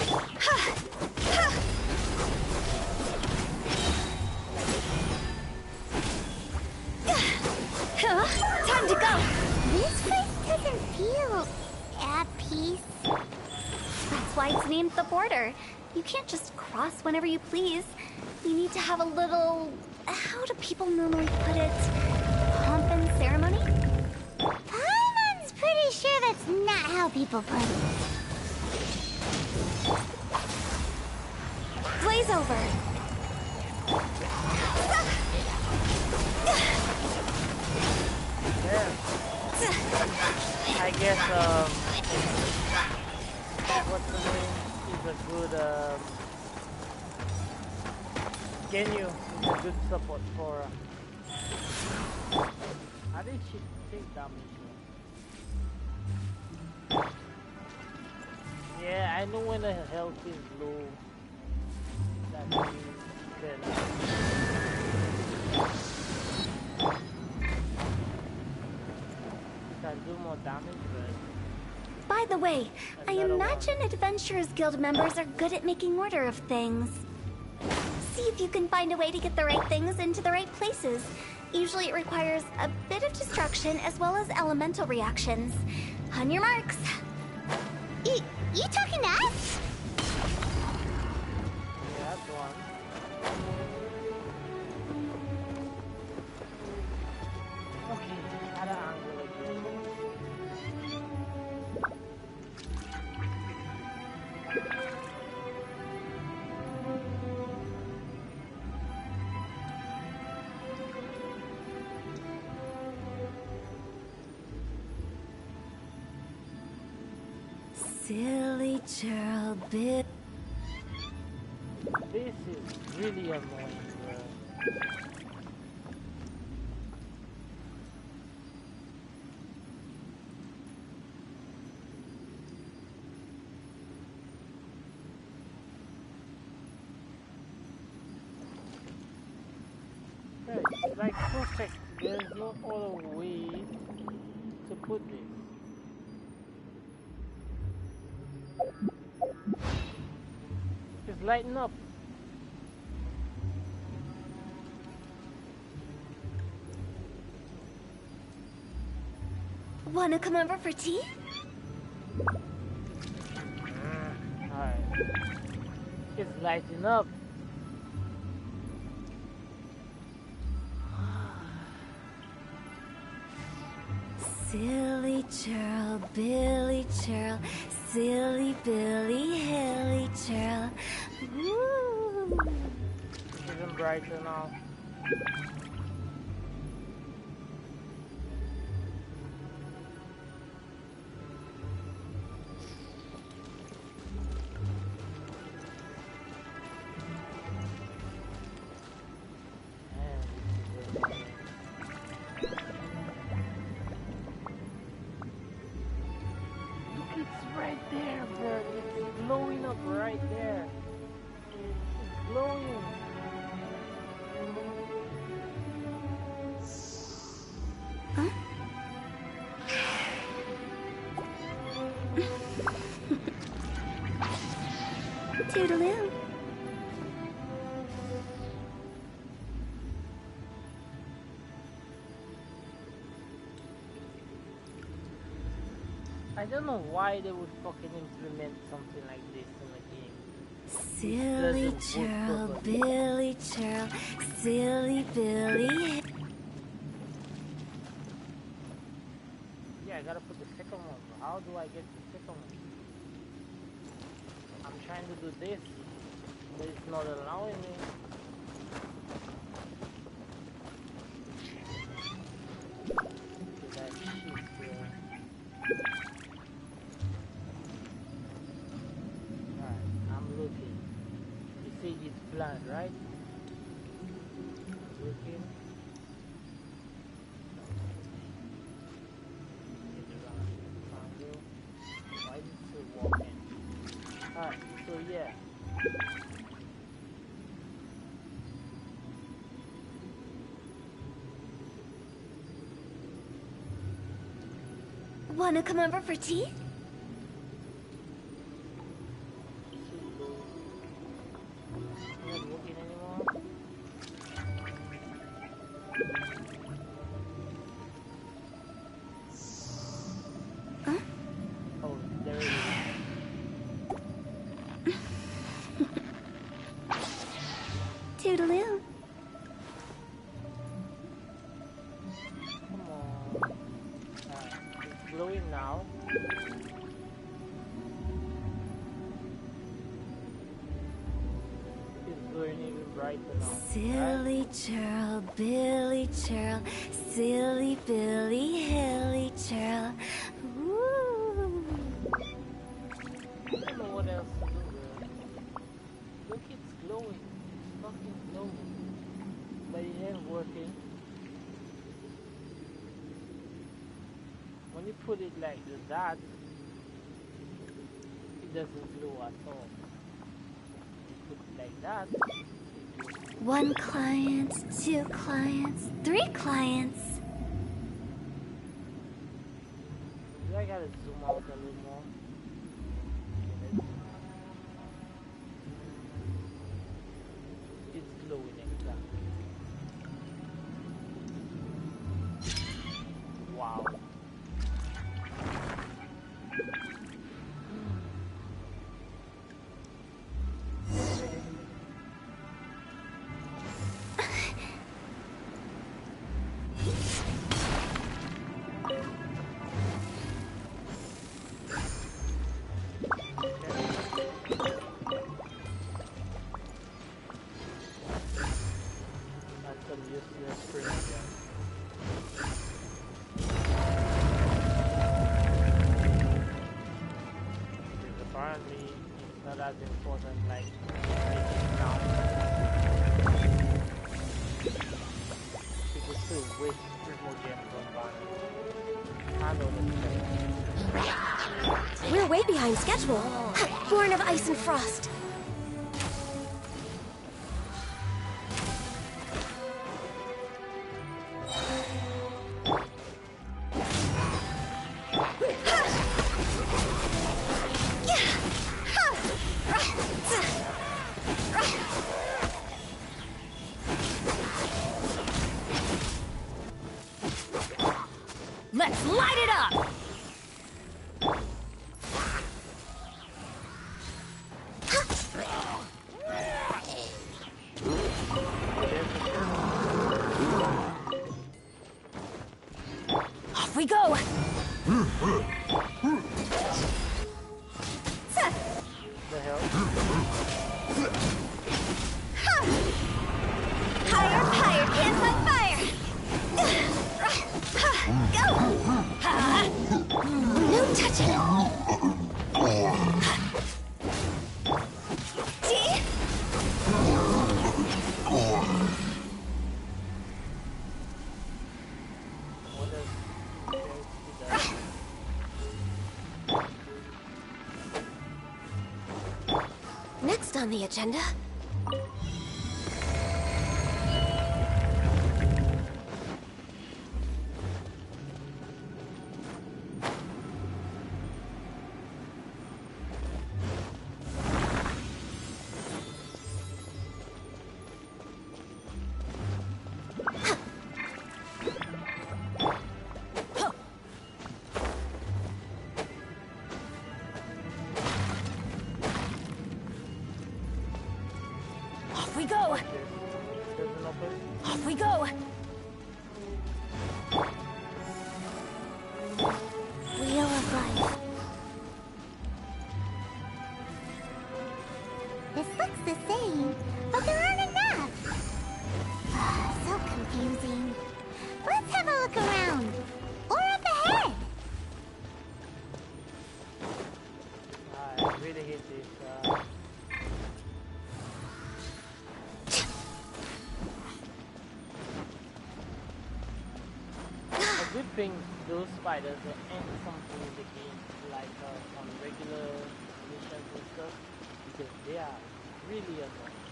Time to go!
This place doesn't feel at peace.
That's why it's named the border. You can't just cross whenever you please. You need to have a little... How do people normally put it? Pomp and ceremony?
Paimon's pretty sure that's not how people put it.
Blaze over.
Yeah. I guess what's the name is a good Genyu is a good support for how did she take damage? Yeah, I know when the health is low that you can do more damage, but
By the way, I imagine Adventurers Guild members are good at making order of things. See if you can find a way to get the right things into the right places. Usually it requires a bit of destruction as well as elemental reactions. On your marks.
You talking to us?
yeah, that's one. Okay, other angle again.
Silly churl bit.
This is really annoying, bro. Okay, it's like perfect. There's no other way to put this. Just lighten up.
Wanna come over for tea?
Alright. It's lighting up.
Silly churl, Billy churl, silly Billy, hilly churl. Woo!
It's even brighter now. Look, it's right there, bro. It's blowing up right there. It's blowing.
Huh? Toodaloo.
I don't know why they would fucking implement something like this in the game.
Silly churl, Billy churl, silly Billy.
Yeah, I gotta put the second one. How do I get the second one? I'm trying to do this, but it's not allowing me. working. You see, it's planned, right? Working. Why is it still walking? Alright, so yeah.
Wanna come over for tea?
Not working anymore.
Huh?
Oh, there it is.
Toodaloo.
Come on. It's glowing now. It's glowing even brighter now.
Silly churl, Billy churl, silly Billy, hilly churl. Ooh.
I don't know what else to do, girl. Look, it's glowing. It's fucking glowing. But it ain't working. When you put it like that, it doesn't glow at all. You put it like that, it glows.
1 client, 2 clients, 3 clients.
Maybe I gotta zoom out a little more. It's glowing exactly. Wow. That's some useless spring again. Because apparently it's not as important like making sound. People still waste 3 more gems on banners. I know that's
We're way behind schedule. Born of ice and frost.
Let's light it up! Off we go!
the hell.
Higher, higher, hands on fire! Go!
No touching.
See?
What does
Next on the agenda.
Off we go!
doesn't open?
Off we go!
Wheel of life. This looks the same, but there aren't enough. So confusing. Let's have a look around. Or up ahead.
I really hate this. hoping those spiders ain't something in the game, like on regular missions and stuff, because they are really annoying.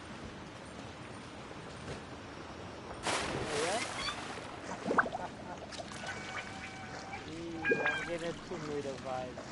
Yeah? Jeez, I'm getting Tomb Raider vibes.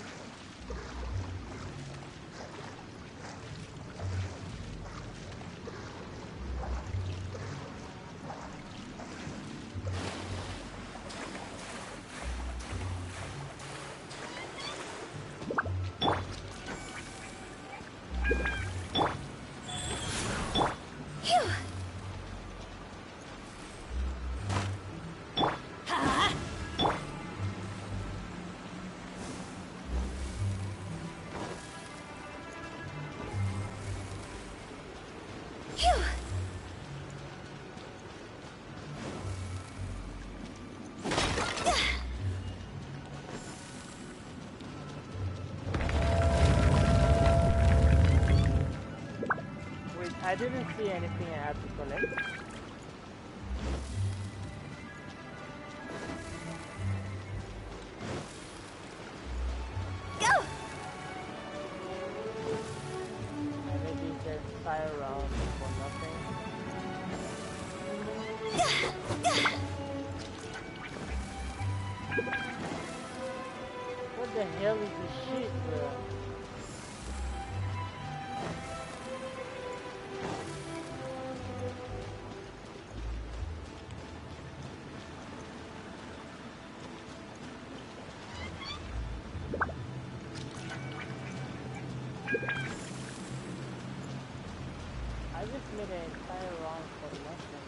I didn't see anything I had to collect.
Go!
Maybe just fire around for nothing. What the hell is this shit, bro? I just made an entire round for nothing.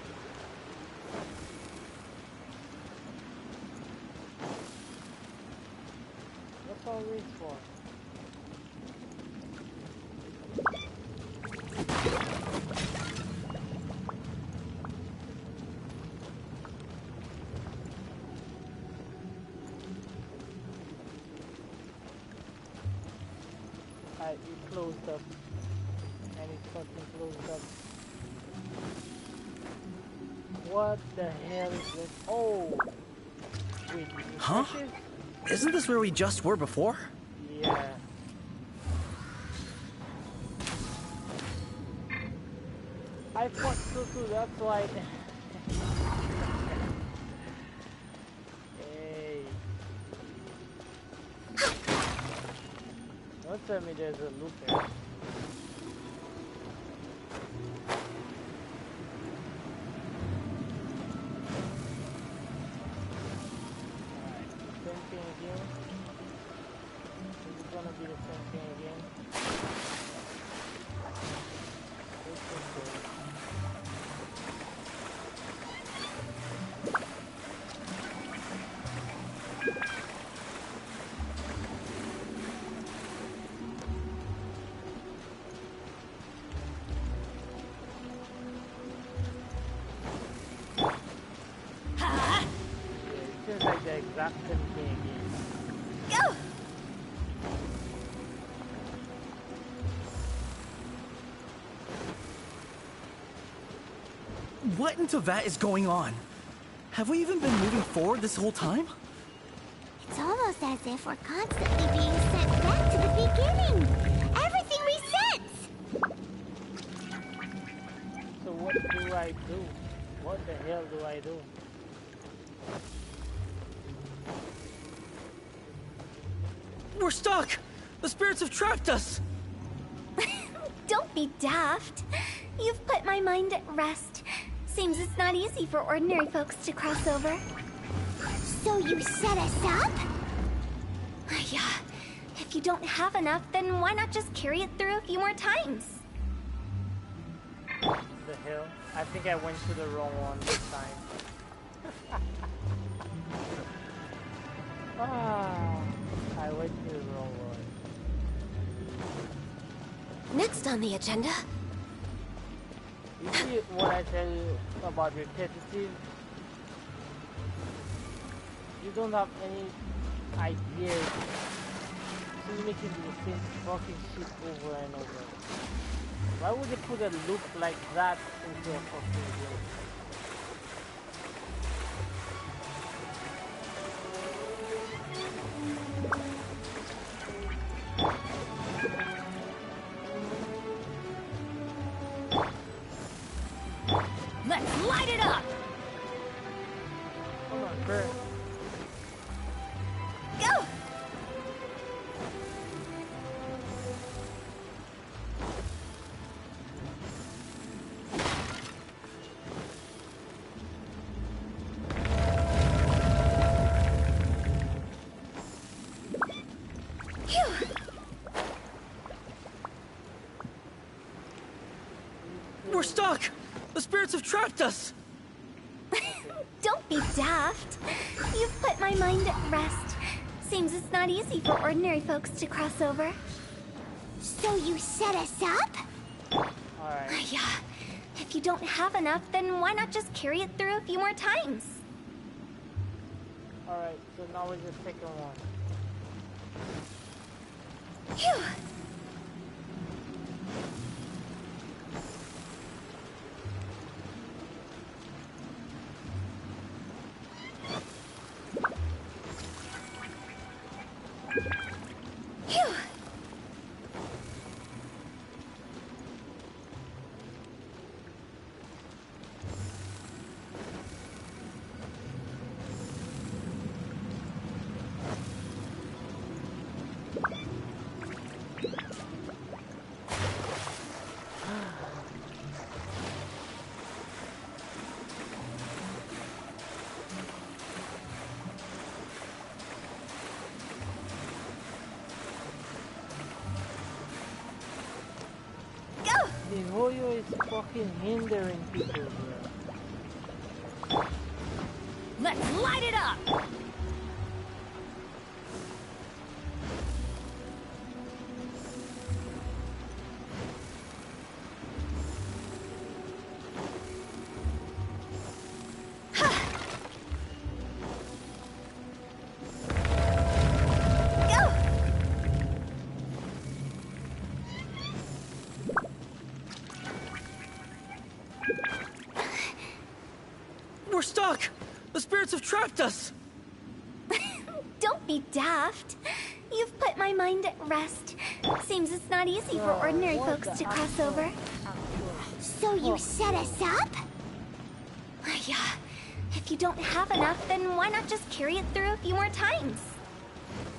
What's all this for? It closed up. And it's fucking closed up. What the hell is this? Oh! Wait,
Huh?
fishes?
Isn't this where we just were before?
Yeah. I thought so too, that's why. Hey. Don't tell me there's a loop here. Same thing again. Is it gonna be the same thing again? This is good. It seems like the exact same thing again.
Go!
What into that is going on? Have we even been moving forward this whole time?
It's almost as if we're constantly being sent back to the beginning. Everything resets!
So what do I do? What the hell do I do?
We're stuck! The spirits have trapped us!
Don't be daft. You've put my mind at rest. Seems it's not easy for ordinary folks to cross over.
So you set us up?
Yeah. If you don't have enough, then why not just carry it through a few more times?
The hell? I think I went to the wrong one this time. I went to the wrong one.
Next on the agenda.
You see what I tell you about repetitive? You don't have any ideas. So you make it do the same fucking shit over and over. Why would they put a loop like that into a fucking game?
Let's light it up!
Come on, Bert.
Go!
We're stuck! The spirits have trapped us!
Don't be daft. You've put my mind at rest. Seems it's not easy for ordinary folks to cross over.
So you set us up?
Alright.
Yeah. If you don't have enough, then why not just carry it through a few more times?
Alright, so now we're just taking one.
Phew. Phew.
The Hoyo is fucking hindering people, bro.
Let's light it up!
Go!
We're stuck! The spirits have trapped us!
Don't be daft. You've put my mind at rest. Seems it's not easy for ordinary
what
folks
the
to cross over.
So you set us up?
Yeah. If you don't have enough, then why not just carry it through a few more times?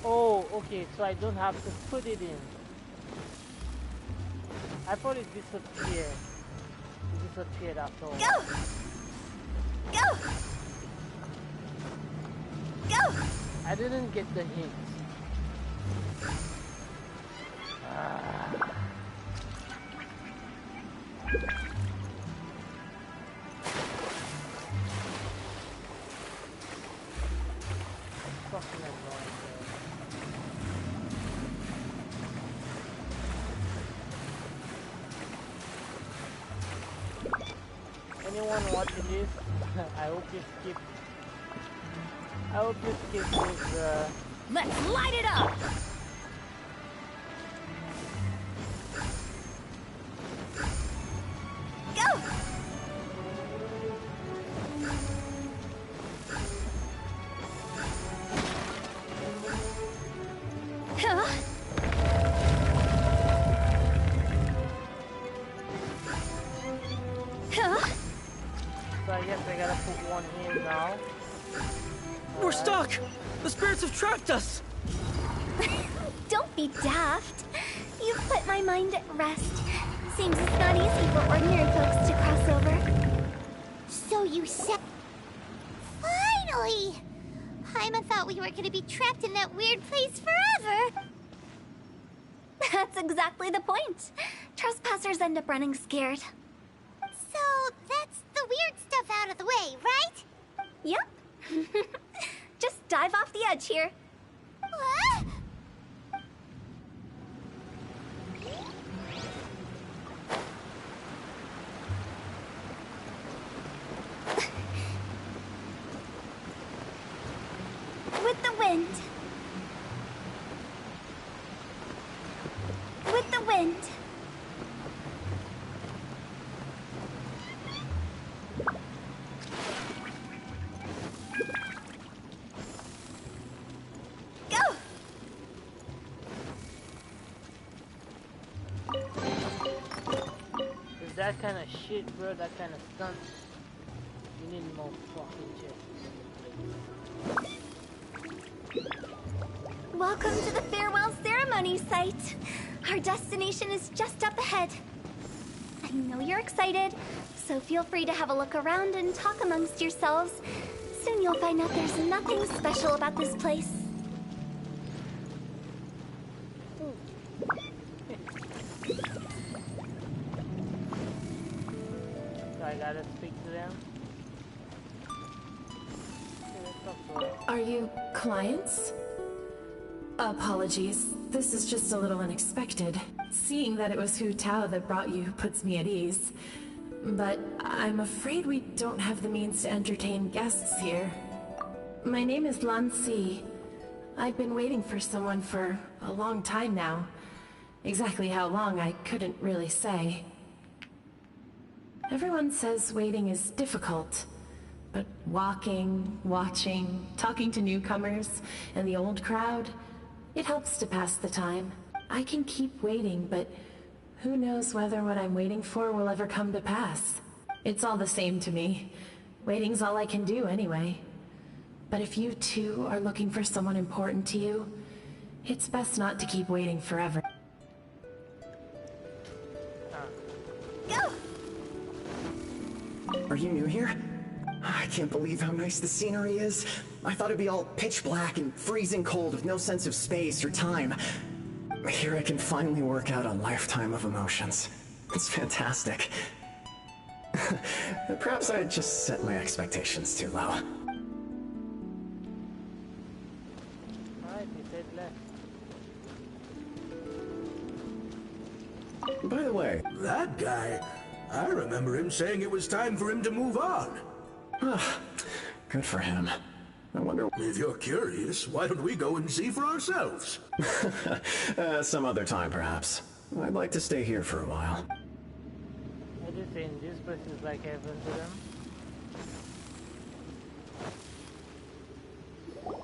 Oh, okay, so I don't have to put it in. I thought it disappeared. It disappeared after all.
Go! Go! Go!
I didn't get the hint. Fucking annoying, bro. Anyone watching this? I hope you skip. I hope you skip this.
Let's light it up!
Go! Huh? Huh?
So I guess I gotta put one in now.
We're stuck! The spirits have trapped us!
Don't be daft. You've put my mind at rest. Seems it's not easy for ordinary folks to cross over.
So you set... Finally! Paimon thought we were gonna be trapped in that weird place forever.
That's exactly the point. Trespassers end up running scared.
So that's the weird stuff out of the way, right?
Yep. Just dive off the edge here.
What?
With the wind. With the wind. Go!
Is that kind of shit, bro? That kind of stunt. We need more fucking chests.
Welcome to the farewell ceremony site. Our destination is just up ahead. I know you're excited, so feel free to have a look around and talk amongst yourselves. Soon you'll find out there's nothing special about this place.
So I gotta speak to them.
Are you clients? Apologies. This is just a little unexpected. Seeing that it was Hu Tao that brought you puts me at ease. But I'm afraid we don't have the means to entertain guests here. My name is Lan Si. I've been waiting for someone for a long time now. Exactly how long, I couldn't really say. Everyone says waiting is difficult. But walking, watching, talking to newcomers, and the old crowd, it helps to pass the time. I can keep waiting, but who knows whether what I'm waiting for will ever come to pass. It's all the same to me. Waiting's all I can do anyway. But if you too are looking for someone important to you, it's best not to keep waiting forever.
Go!
Are you new here? I can't believe how nice the scenery is. I thought it'd be all pitch black and freezing cold with no sense of space or time. Here I can finally work out a lifetime of emotions. It's fantastic. Perhaps I just set my expectations too low.
Alright, he said left.
By the way,
That guy, I remember him saying it was time for him to move on.
good for him. I wonder...
If you're curious, why don't we go and see for ourselves?
some other time, perhaps. I'd like to stay here for a while.
I just saying this place is like heaven to them.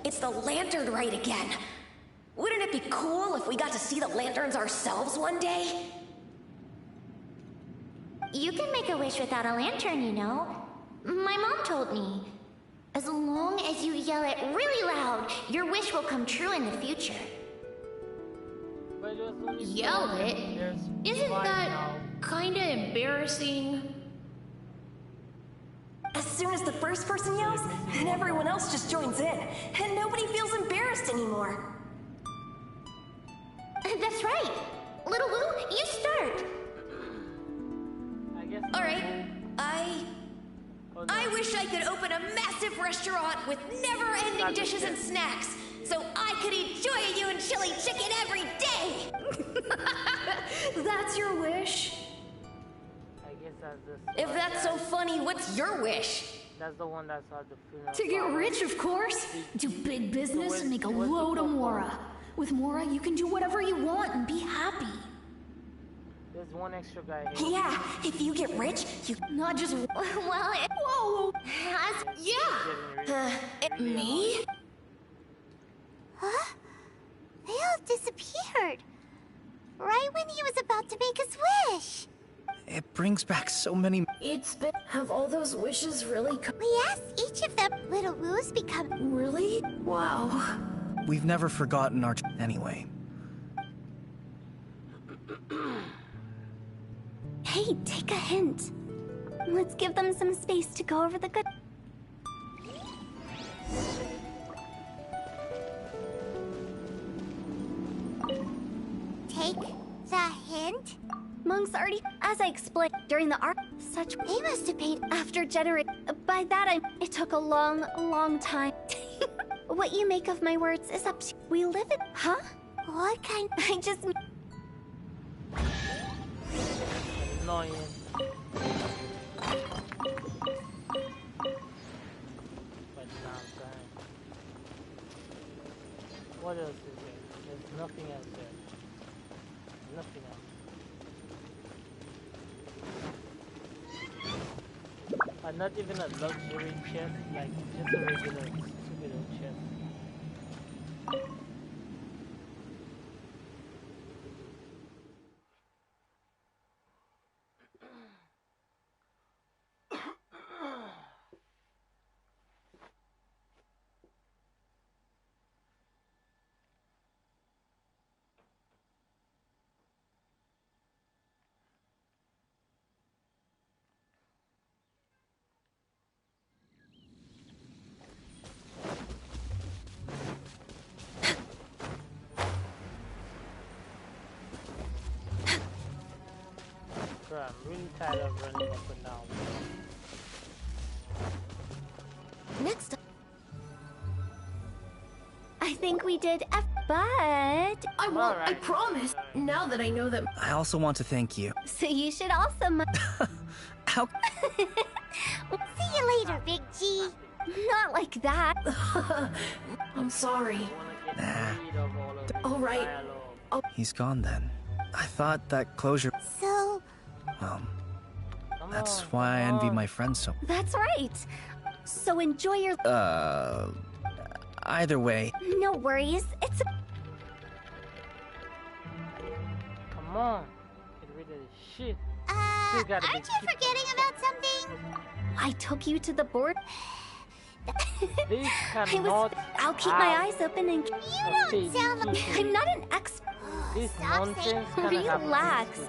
It's the lantern rite again. Wouldn't it be cool if we got to see the lanterns ourselves one day?
You can make a wish without a lantern, you know. My mom told me. As long as you yell it really loud, your wish will come true in the future.
But it was only
Yell
four.
it?
There's
Isn't
five
that
now.
kinda embarrassing?
As soon as the first person yells, then everyone else just joins in, and nobody feels embarrassed anymore.
That's right. Little Wu, you start.
I guess
All right,
Oh, no.
I wish I could open a massive restaurant with never-ending
Not
dishes
this
and snacks, so I could eat joy of you and chili chicken every day.
That's your wish?
I guess that's this.
If that's so funny, what's your wish?
That's the one that's at the funeral.
To get
parlor.
rich, of course. Do big business and make a load of Mora. With Mora, you can do whatever you want and be happy.
There's one extra guy here.
Yeah, if you get rich, you...
Not just...
Well,
Whoa!
Me?
huh? They all disappeared. Right when he was about to make his wish.
It brings back so many...
It's been... Have all those wishes really come...
We asked each of them. Little Wu's become...
Really? Wow.
We've never forgotten our... Anyway.
Hey, take a hint. Let's give them some space to go over the good...
Take the hint?
Monks already, as I explained during the art, such...
They must have paid...
After generate... By that it took a long time. What you make of my words is up to... We live in... Huh?
What kind...
I just...
Annoying. But now time. What else is there? There's nothing else there. Nothing else. Not even a luxury chest, like just a regular stupid old chest. Bro, I'm really tired of running up and down.
Next, I think we did but
I won't, I
Alright.
promise. Now that I know that.
I also want to thank you.
so you should also
How?
See you later, Big G.
not like that.
I'm sorry.
Nah,
Alright.
he's gone then. I thought that closure.
So,
That's why I envy my friends so.
That's right. So enjoy your.
Either way,
No worries. It's.
Come on. Get rid of this shit.
aren't
gotta be
you forgetting about something?
I took you to the board.
This
I was.
cannot
I'll keep my eyes open and.
You don't sound like...
I'm not an expert.
This
Stop
nonsense kinda
Relax.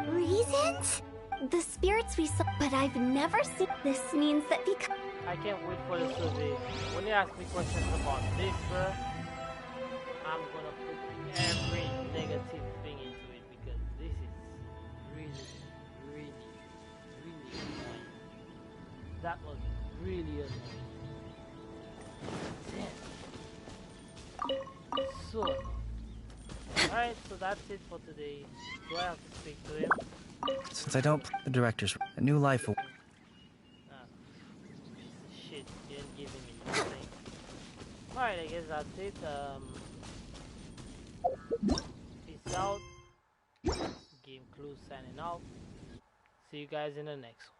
Reasons?
The spirits we saw, but I've never seen. This means that because.
I can't wait for the survey. When you ask me questions about this, bro, I'm gonna put every negative thing into it because this is really, really, really annoying. That was really annoying. Damn. So, alright, so that's it for today. Do I have to speak to him?
since I don't play the director's a new life.
Ah, piece of shit, you didn't give him anything. Alright, I guess that's it. Peace out. GameClou signing out. See you guys in the next one.